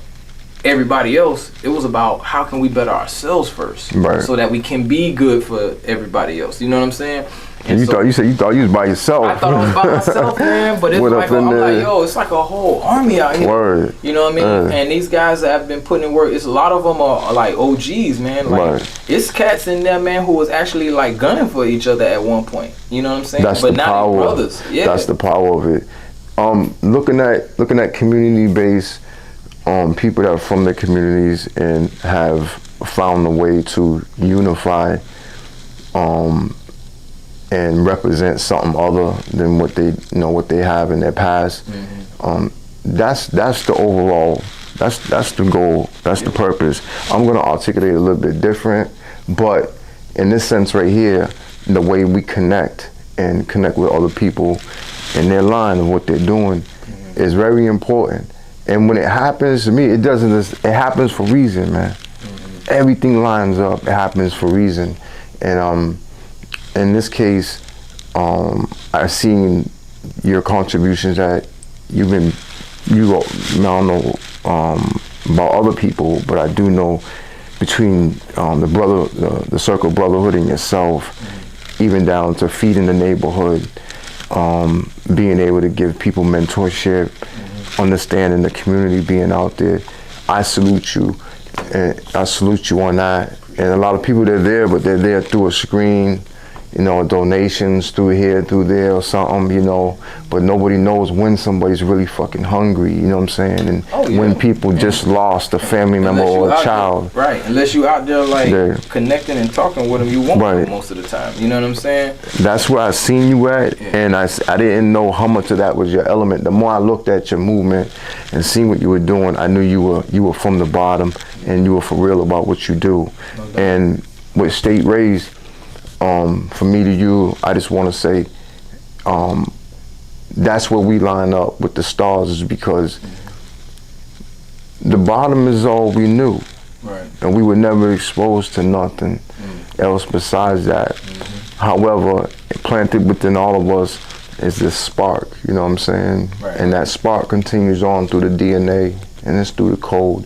everybody else. It was about how can we better ourselves first, so that we can be good for everybody else. You know what I'm saying? And you thought you was by yourself. I thought I was by myself, man. But it's like I'm like, yo, it's like a whole army out here. Word. You know what I mean? And these guys that have been putting in work, it's a lot of them are like OGs, man. Like it's cats in there, man, who was actually like gunning for each other at one point. You know what I'm saying? That's but the now power. they're brothers. Yeah. That's the power of it. Looking at community based people that are from their communities and have found a way to unify and represent something other than what they have in their past. That's the overall. That's the goal. That's the purpose. I'm gonna articulate a little bit different, but in this sense right here, the way we connect with other people in their line of what they're doing is very important. And when it happens, to me, it happens for reason, man. Everything lines up, it happens for reason. And in this case, I've seen your contributions that I don't know about other people, but I do know between the Circle Brotherhood and yourself, even down to feeding the neighborhood, being able to give people mentorship, understanding the community, being out there. I salute you, and I salute you on that. And a lot of people, they're there, but they're there through a screen, donations through here, through there or something, but nobody knows when somebody's really fucking hungry, you know what I'm saying? And when people just lost a family member or a child. Right, unless you out there like connecting and talking with them, you won't know most of the time, you know what I'm saying? That's where I seen you at, and I didn't know how much of that was your element. The more I looked at your movement and seen what you were doing, I knew you were from the bottom and you were for real about what you do. And with State Raised, from me to you, I just want to say that's where we line up with the stars, is because the bottom is all we knew, and we were never exposed to nothing else besides that. However, planted within all of us is this spark, you know what I'm saying? And that spark continues on through the DNA, and it's through the code.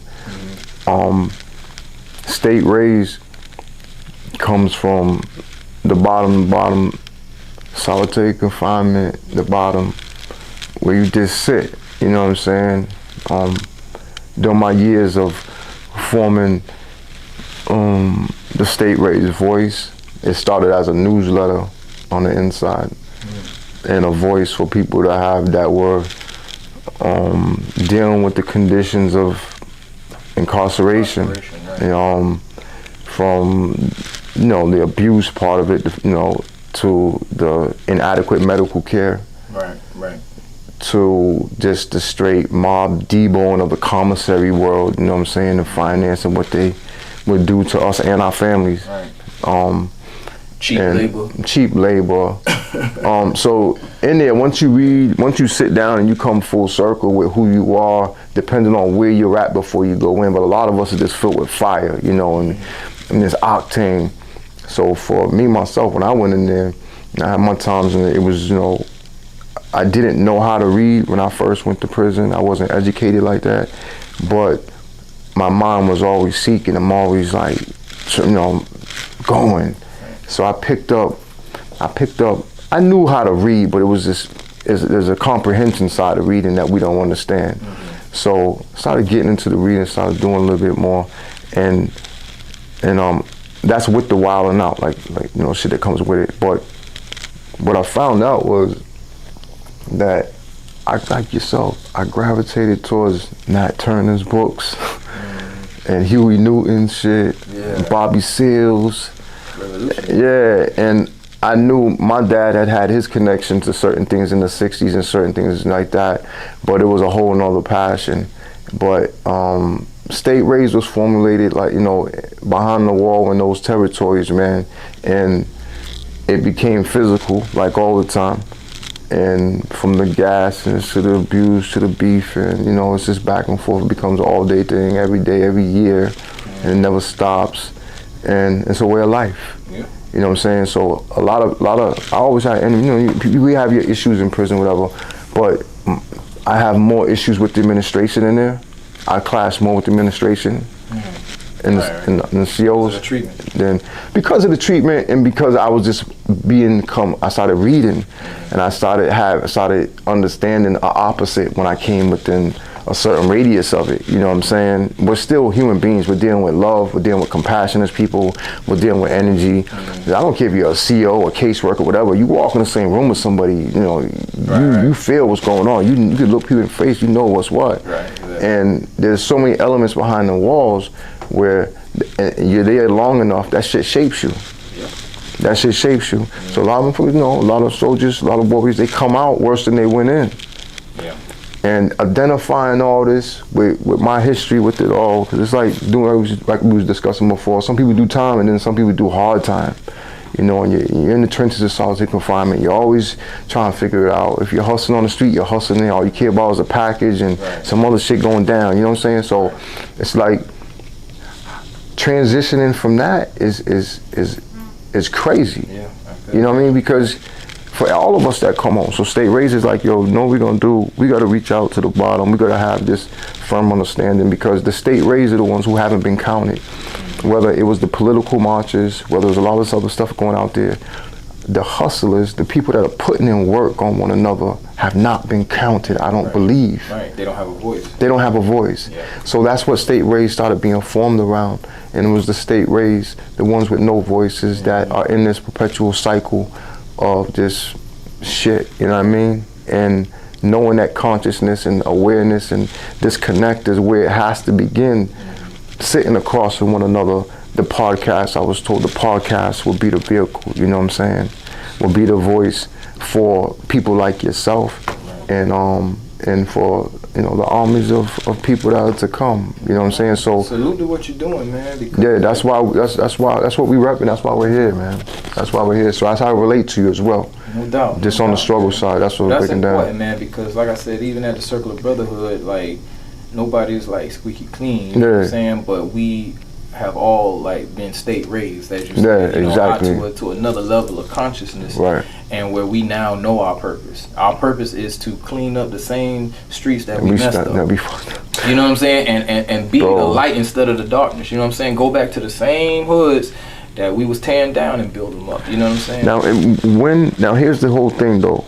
state raised comes from the bottom, solitary confinement, the bottom, where you just sit, you know what I'm saying? During my years of forming the state raised voice, it started as a newsletter on the inside, and a voice for people that were dealing with the conditions of incarceration, right. From the abuse part of it, to the inadequate medical care, right, to just the straight mob deboing of the commissary world, you know what I'm saying, the finance and what they would do to us and our families. Right. Cheap labor. So in there, once you sit down and you come full circle with who you are, depending on where you're at before you go in. But a lot of us are just filled with fire, and this octane. So for me, myself, when I went in there, I had my times, and it was, I didn't know how to read when I first went to prison. I wasn't educated like that, but my mind was always seeking. I'm always like, going. So I picked up, I knew how to read, but it was there's a comprehension side of reading that we don't understand. So started getting into the reading, started doing a little bit more, and that's with the wilding out, like shit that comes with it. But what I found out was that like yourself, I gravitated towards Nat Turner's books and Huey Newton's shit, and Bobby Seals. Yeah, and I knew my dad had his connection to certain things in the 60s and certain things like that, but it was a whole nother passion. But state raised was formulated behind the wall in those territories, man, and it became physical like all the time. And from the gas and to the abuse to the beef, and it's just back and forth. It becomes an all-day thing, every day, every year, and it never stops. And it's a way of life. Yeah. You know what I'm saying? So a lot of I always had, and we have your issues in prison, whatever, but I have more issues with the administration in there. I clash more with the administration in the COs. Then because of the treatment, and because I was just I started reading, and I started understanding the opposite when I came within a certain radius of it, you know what I'm saying? We're still human beings. We're dealing with love. We're dealing with compassion as people. We're dealing with energy. I don't care if you're a CO, a caseworker, whatever. You walk in the same room with somebody, you feel what's going on. You can look people in the face, you know what's what. Right, exactly. And there's so many elements behind the walls where you're there long enough, that shit shapes you. Yeah. That shit shapes you. So a lot of them, a lot of soldiers, a lot of warriors, they come out worse than they went in. Yeah. And identifying all this with my history with it all, because it's like we was discussing before. Some people do time, and then some people do hard time. And you're in the trenches of solitary confinement. You're always trying to figure it out. If you're hustling on the street, you're hustling there. All you care about is a package and some other shit going down. You know what I'm saying? So it's like transitioning from that is crazy. Yeah, you know what I mean? Because for all of us that come home, so state raised is like, we're gonna do, we gotta reach out to the bottom. We gotta have this firm understanding, because the state raised are the ones who haven't been counted. Whether it was the political marches, whether it was a lot of this other stuff going out there, the hustlers, the people that are putting in work on one another have not been counted, I don't believe. Right, they don't have a voice. They don't have a voice. Yeah. So that's what state raised started being formed around. And it was the state raised, the ones with no voices, that are in this perpetual cycle of just shit, you know what I mean? And knowing that consciousness and awareness and disconnect is where it has to begin. Sitting across from one another, the podcast, I was told the podcast will be the vehicle, you know what I'm saying? Will be the voice for people like yourself, and for the armies of people that are to come, you know what I'm saying? So salute to what you're doing, man. Yeah, that's what we repping. That's why we're here, man. That's why we're here. So that's how I relate to you as well. No doubt. Just on the struggle side, that's what we're breaking down. That's important, man, because like I said, even at the Circle of Brotherhood, like nobody's like squeaky clean, you know what I'm saying? But we have all like been state raised, as you said, exactly. To another level of consciousness, right? And where we now know our purpose. Our purpose is to clean up the same streets that we messed up. You know what I'm saying? And be the light instead of the darkness. You know what I'm saying? Go back to the same hoods that we was tearing down and build them up. You know what I'm saying? Now here's the whole thing though.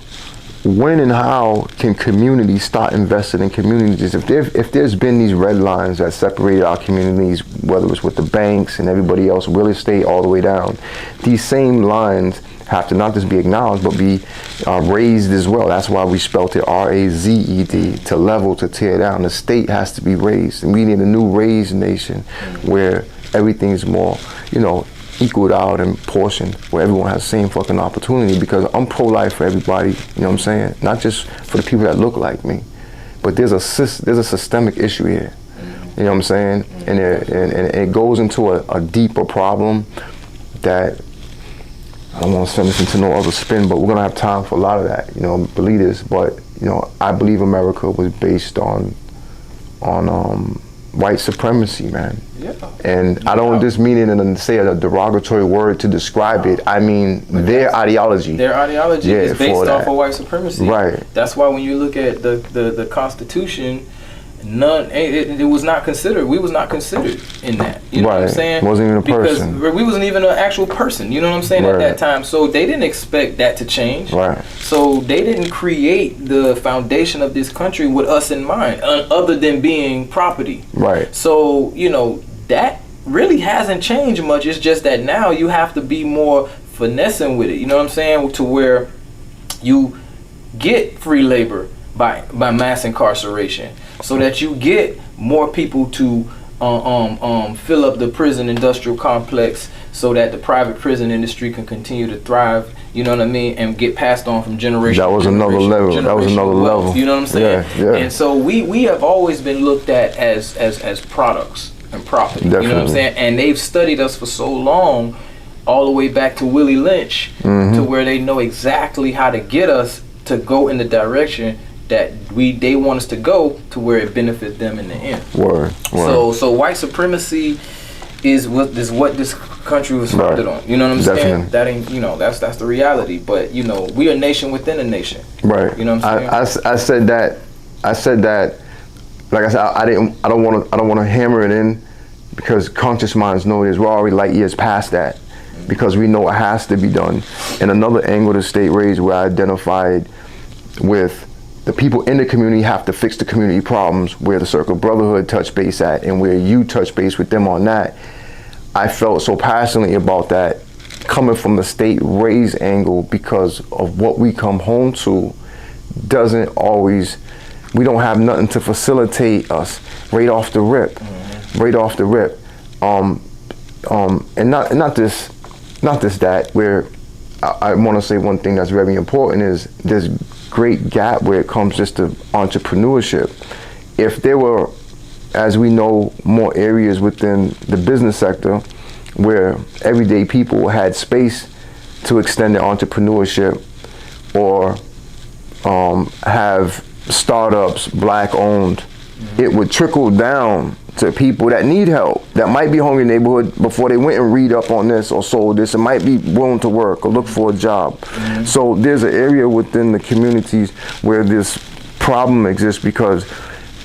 When and how can communities start investing in communities? If there's been these red lines that separated our communities, whether it's with the banks and everybody else, real estate all the way down, these same lines have to not just be acknowledged, but be raised as well. That's why we spelt it R-A-Z-E-D, to level, to tear down. The state has to be raised, and we need a new raised nation where everything's more, equaled out and portioned, where everyone has the same fucking opportunity, because I'm pro-life for everybody, you know what I'm saying? Not just for the people that look like me, but there's a systemic issue here, you know what I'm saying? And it goes into a deeper problem that I don't want to send this into no other spin, but we're gonna have time for a lot of that, believe this, but I believe America was based on white supremacy, man. Yeah. And I don't just mean it and say a derogatory word to describe it. I mean their ideology. Their ideology is based off of white supremacy. Right. That's why when you look at the Constitution, it was not considered. We was not considered in that. You know what I'm saying? Wasn't even a person. Because we wasn't even an actual person. You know what I'm saying? At that time, so they didn't expect that to change. Right. So they didn't create the foundation of this country with us in mind, other than being property. Right. So that really hasn't changed much. It's just that now you have to be more finessing with it. You know what I'm saying? To where you get free labor by mass incarceration, so that you get more people to fill up the prison industrial complex, so that the private prison industry can continue to thrive. You know what I mean? And get passed on from generation. That was another level. That was another level. You know what I'm saying? Yeah. And so we have always been looked at as products and property. Definitely. You know what I'm saying? And they've studied us for so long, all the way back to Willie Lynch, to where they know exactly how to get us to go in the direction that they want us to go, to where it benefits them in the end. Word. So white supremacy is what this country was founded on. You know what I'm saying? That ain't that's the reality. But we are a nation within a nation. Right. You know what I'm saying? I said that. Like I said, I don't want to hammer it in, because conscious minds know it is. We're already light years past that, because we know it has to be done. And another angle the state raised, where I identified with the people in the community have to fix the community problems, where the Circle Brotherhood touch base at, and where you touch base with them on that. I felt so passionately about that, coming from the state raised angle, because of what we come home to doesn't always, we don't have nothing to facilitate us right off the rip, and not this that, where I want to say one thing that's very important is there's great gap where it comes just to entrepreneurship. If there were, as we know, more areas within the business sector where everyday people had space to extend their entrepreneurship, or have startups black owned, it would trickle down to people that need help, that might be hungry in the neighborhood before they went and read up on this or sold this, and might be willing to work or look for a job. So there's an area within the communities where this problem exists, because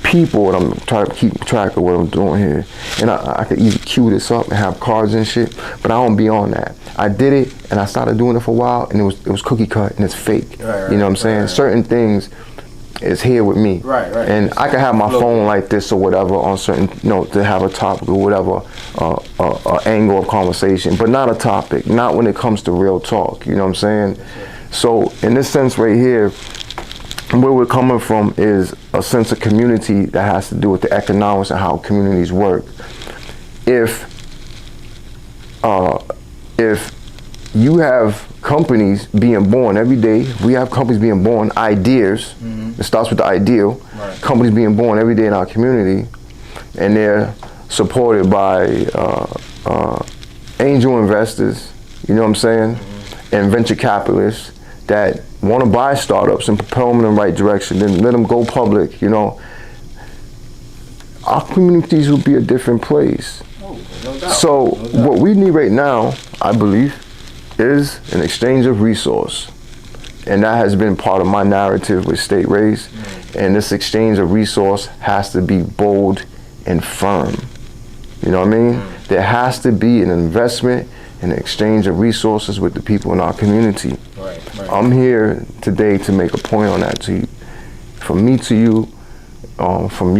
people, and I'm trying to keep track of what I'm doing here, and I could even cue this up and have cards and shit, but I don't be on that. I did it, and I started doing it for a while, and it was cookie cut, and it's fake. You know what I'm saying? Certain things is here with me. Right. And I can have my phone like this or whatever on certain, to have a topic or whatever, angle of conversation, but not a topic, not when it comes to real talk, you know what I'm saying? So in this sense right here, where we're coming from is a sense of community that has to do with the economics and how communities work. If you have companies being born every day, we have companies being born, ideas, it starts with the ideal, companies being born every day in our community, and they're supported by angel investors, you know what I'm saying, and venture capitalists that want to buy startups and propel them in the right direction, then let them go public, our communities will be a different place. So what we need right now, I believe, is an exchange of resource. And that has been part of my narrative with State Raised, And this exchange of resource has to be bold and firm. You know what I mean? There has to be an investment and an exchange of resources with the people in our community. Right. I'm here today to make a point on that to you. From me to you, from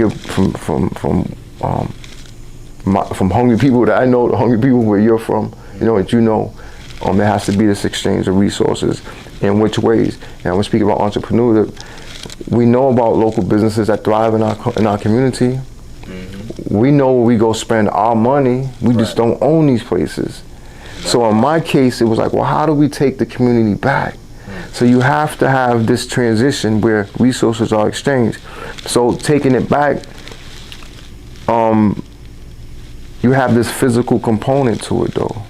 hungry people that I know, the hungry people where you're from, you know what you know. There has to be this exchange of resources. In which ways? And we're speaking about entrepreneurship. We know about local businesses that thrive in our community. We know where we go spend our money. We just don't own these places. So in my case, it was like, well, how do we take the community back? So you have to have this transition where resources are exchanged. So taking it back, you have this physical component to it though.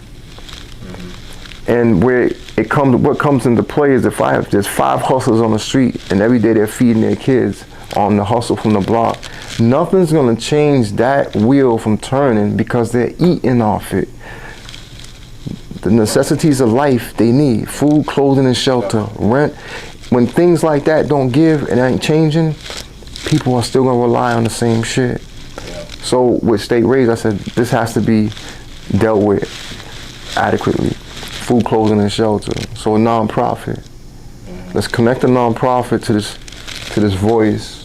And where what comes into play is there's 5 hustlers on the street and every day they're feeding their kids on the hustle from the block. Nothing's gonna change that wheel from turning because they're eating off it. The necessities of life they need, food, clothing, and shelter, rent. When things like that don't give and ain't changing, people are still gonna rely on the same shit. So with State Raised, I said, this has to be dealt with adequately. Food, clothing, and shelter. So a nonprofit. Let's connect the nonprofit to this voice.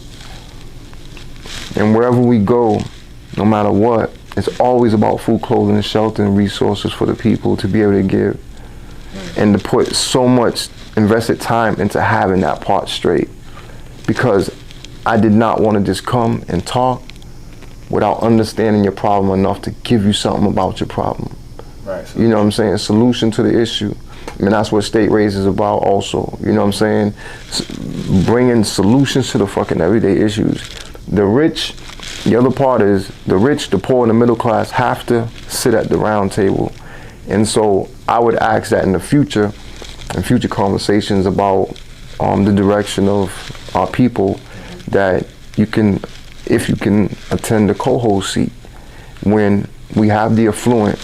And wherever we go, no matter what, it's always about food, clothing, and shelter and resources for the people to be able to give. And to put so much invested time into having that part straight. Because I did not want to just come and talk without understanding your problem enough to give you something about your problem. Right. You know what I'm saying? A solution to the issue. I mean, that's what State Raised is about also. You know what I'm saying? Bringing solutions to the fucking everyday issues. The rich, the other part is the rich, the poor, and the middle class have to sit at the round table. And so I would ask that in the future, in future conversations about the direction of our people, that you can, if you can attend the co-host seat when we have the affluent,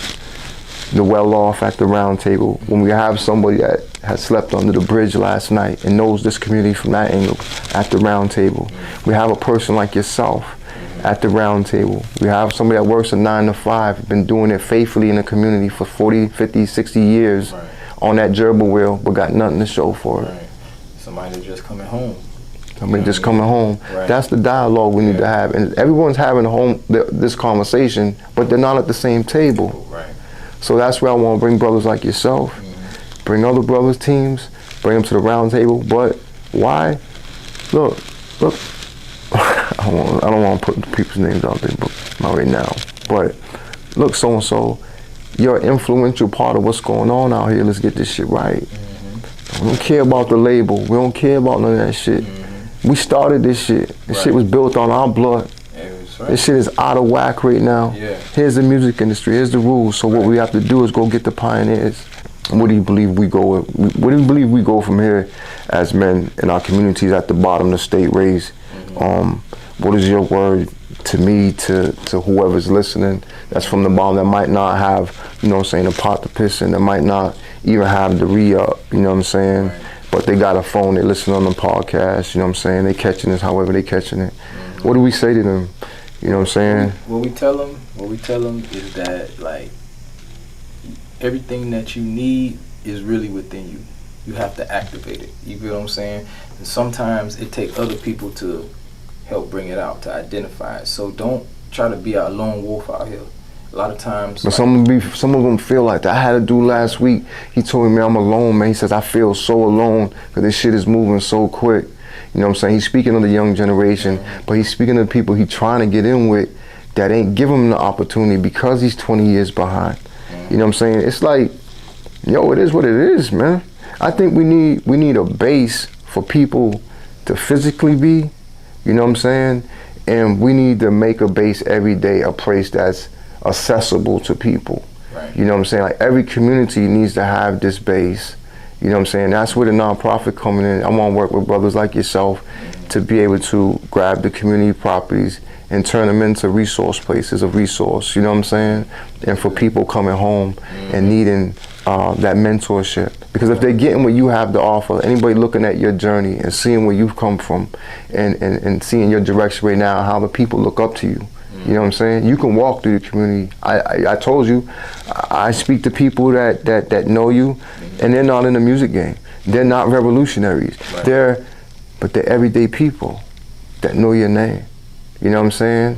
the well-off at the round table, when we have somebody that has slept under the bridge last night and knows this community from that angle at the round table. We have a person like yourself at the round table. We have somebody that works a 9 to 5, been doing it faithfully in the community for 40, 50, 60 years on that gerbil wheel, but got nothing to show for it. Somebody just coming home. Somebody just coming home. That's the dialogue we need to have. And everyone's having this conversation, but they're not at the same table. So that's where I want to bring brothers like yourself, bring other brothers, teams, bring them to the round table. But why? Look, I don't want to put people's names out there, but not right now. But look, so-and-so, you're an influential part of what's going on out here. Let's get this shit right. We don't care about the label. We don't care about none of that shit. We started this shit. This shit was built on our blood. This shit is out of whack right now. Here's the music industry. Here's the rules. So what we have to do is go get the pioneers. What do you believe we go? Where do you believe we go from here as men in our communities at the bottom, the State Raised? What is your word to me, to whoever's listening that's from the bottom, that might not have, you know what I'm saying, a pot to piss in, that might not even have the re-up, you know what I'm saying? But they got a phone, they listen on the podcast, you know what I'm saying? They catching this however they catching it. What do we say to them? You know what I'm saying? What we tell them is that, like, everything that you need is really within you. You have to activate it. You feel what I'm saying? And sometimes it takes other people to help bring it out, to identify it. So don't try to be a lone wolf out here. A lot of times. But some of them feel like that. I had a dude last week. He told me, man, I'm alone, man. He says, I feel so alone because this shit is moving so quick. You know what I'm saying? He's speaking of the young generation, but he's speaking of the people he's trying to get in with that ain't giving him the opportunity because he's 20 years behind. You know what I'm saying? It's like, yo, it is what it is, man. I think we need a base for people to physically be, you know what I'm saying? And we need to make a base every day, a place that's accessible to people. You know what I'm saying? Like every community needs to have this base. You know what I'm saying? That's where the nonprofit coming in. I want to work with brothers like yourself to be able to grab the community properties and turn them into resource places of resource, you know what I'm saying? And for people coming home and needing that mentorship. Because if they're getting what you have to offer, anybody looking at your journey and seeing where you've come from and seeing your direction right now, how the people look up to you, you know what I'm saying? You can walk through the community. I told you, I speak to people that know you, and they're not in the music game. They're not revolutionaries. Right. But they're everyday people that know your name. You know what I'm saying?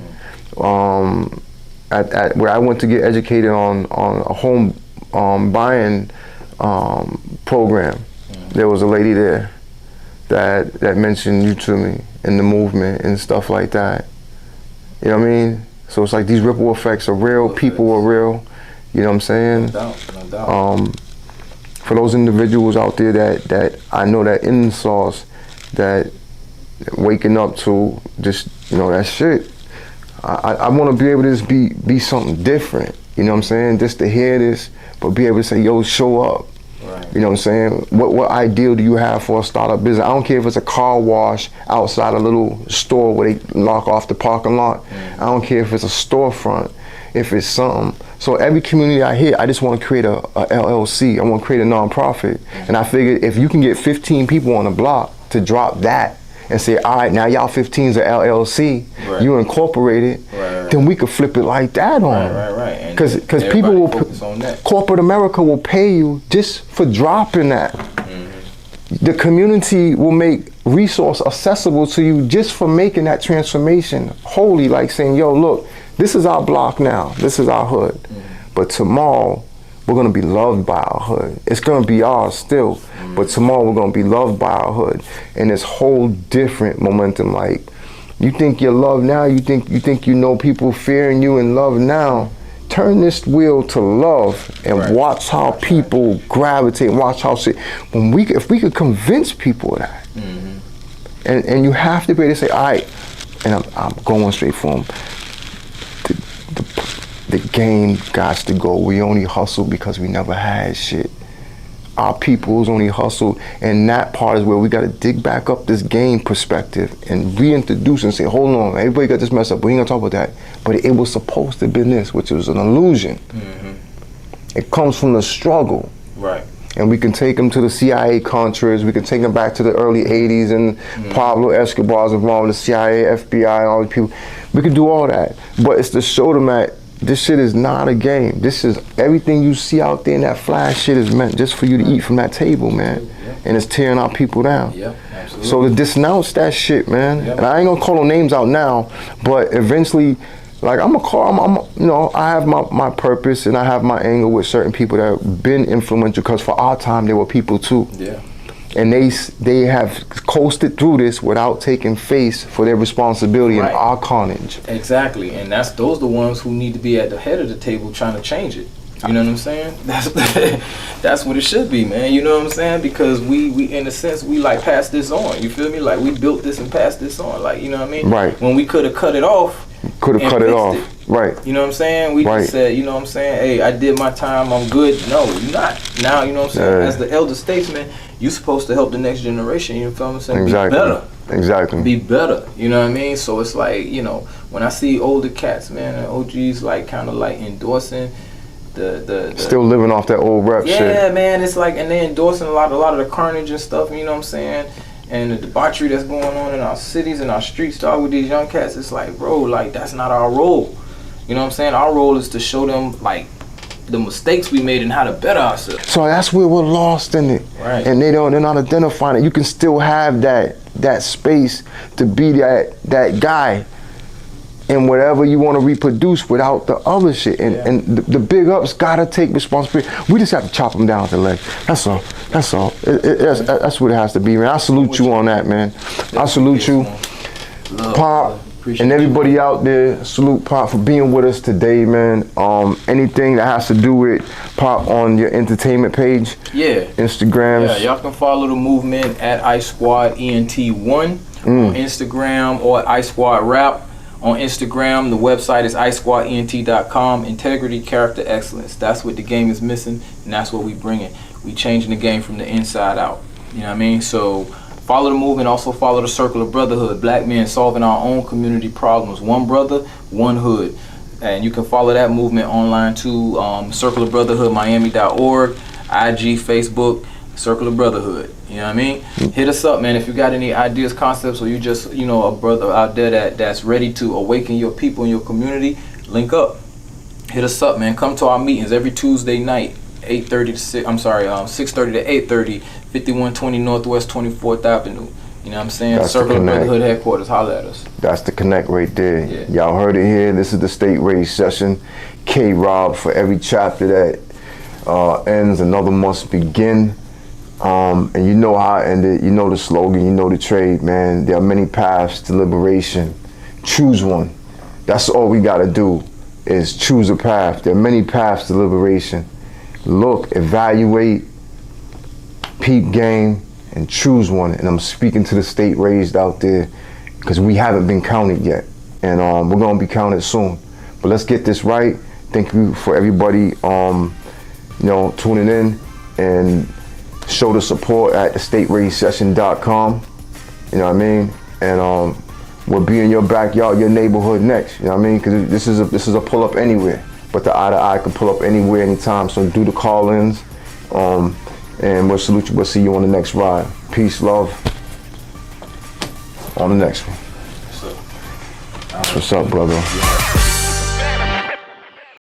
At where I went to get educated on a home buying program, there was a lady there that mentioned you to me in the movement and stuff like that. You know what I mean? So it's like these ripple effects are real, people are real, you know what I'm saying? No doubt. For those individuals out there that I know that in the sauce, that waking up to just, you know, that shit. I want to be able to just be something different, you know what I'm saying? Just to hear this, but be able to say, yo, show up. Right. You know what I'm saying? What ideal do you have for a startup business? I don't care if it's a car wash outside a little store where they lock off the parking lot. I don't care if it's a storefront, if it's something. So every community I hit, I just want to create a LLC. I want to create a nonprofit. And I figured if you can get 15 people on the block to drop that and say, all right, now y'all 15's a LLC, you incorporate it, then we could flip it like that on. Right. Because people will, corporate America will pay you just for dropping that. The community will make resource accessible to you just for making that transformation holy, like saying, yo, look, this is our block now, this is our hood. But tomorrow, we're gonna be loved by our hood. It's gonna be ours still, but tomorrow we're gonna be loved by our hood. And this whole different momentum, like, you think you're loved now, you think you know people fearing you and love now, turn this wheel to love and watch how people gravitate, watch how shit, if we could convince people of that, and you have to be able to say, all right, and I'm going straight for them, the game got to go. We only hustle because we never had shit. Our people's only hustle, and that part is where we got to dig back up this game perspective and reintroduce and say, hold on, everybody got this mess up. We ain't gonna talk about that. But it was supposed to be this, which was an illusion. It comes from the struggle. Right. And we can take them to the CIA Contras, we can take them back to the early 80s and Pablo Escobar's involved with the CIA, FBI, and all these people. We can do all that. But it's to show them that this shit is not a game. This is everything you see out there in that flash shit is meant just for you to eat from that table, man. And it's tearing our people down. Absolutely. So to denounce that shit, man. And I ain't gonna call no names out now, but eventually, like I'm you know, I have my purpose and I have my angle with certain people that have been influential, because for our time they were people too. And they have coasted through this without taking face for their responsibility and our carnage. Exactly, and those the ones who need to be at the head of the table trying to change it. You know what I'm saying? That's what it should be, man. You know what I'm saying? Because we in a sense, we like pass this on. You feel me? Like we built this and passed this on. Like, you know what I mean? Right. When we could have cut it off. Could have cut it off. Right. You know what I'm saying? We just said, you know what I'm saying? Hey, I did my time. I'm good. No, you're not. Now, you know what I'm saying? As the elder statesman, you're supposed to help the next generation. You feel what I'm saying? Exactly. Be better. Exactly. Be better. You know what I mean? So it's like, you know, when I see older cats, man, and OGs like kind of like endorsing the still living off that old rap shit. Yeah, man. It's like, and they endorsing a lot of the carnage and stuff. You know what I'm saying? And the debauchery that's going on in our cities and our streets, dog, with these young cats, it's like, bro, like, that's not our role. You know what I'm saying? Our role is to show them, like, the mistakes we made and how to better ourselves. So that's where we're lost in it. Right. And they're not identifying it. You can still have that space to be that guy in whatever you want to reproduce without the other shit. And the big ups gotta take responsibility. We just have to chop them down to the leg. That's all. That's all. That's what it has to be, man. I salute you on that, man. I salute you. Pop. And everybody out there, salute Pop for being with us today, man. Anything that has to do with Pop on your entertainment page? Instagrams? Yeah, y'all can follow the movement at Icesquad ENT1 on Instagram, or Icesquad Rap on Instagram. The website is icesquadent.com. Integrity, character, excellence. That's what the game is missing, and that's what we bring it. We changing the game from the inside out. You know what I mean? So Follow the movement. Also follow the Circle of Brotherhood. Black men solving our own community problems. One brother, one hood. And you can follow that movement online too. Circle of Brotherhood Miami.org, IG, Facebook, Circle of Brotherhood. You know what I mean? Hit us up, man. If you got any ideas, concepts, or you just, you know, a brother out there that's ready to awaken your people in your community, link up. Hit us up, man. Come to our meetings every Tuesday night, 6:30 to 8:30, 5120 Northwest 24th Avenue. You know what I'm saying? That's Circle of Brotherhood headquarters. Holla at us. That's the connect right there. Yeah. Y'all heard it here. This is the State Raised Session. K-Rob, for every chapter that ends, another must begin. And you know how I ended. You know the slogan. You know the trade, man. There are many paths to liberation. Choose one. That's all we got to do is choose a path. There are many paths to liberation. Look, evaluate, peep game, and choose one. And I'm speaking to the state raised out there because we haven't been counted yet. And we're going to be counted soon. But let's get this right. Thank you for everybody, you know, tuning in and show the support at thestateraisedsession.com. You know what I mean? And we'll be in your backyard, your neighborhood next. You know what I mean? Because this is a pull up anywhere. But the eye to eye can pull up anywhere, anytime. So do the call-ins. And we'll salute you. We'll see you on the next ride. Peace, love. On the next one. What's up, brother?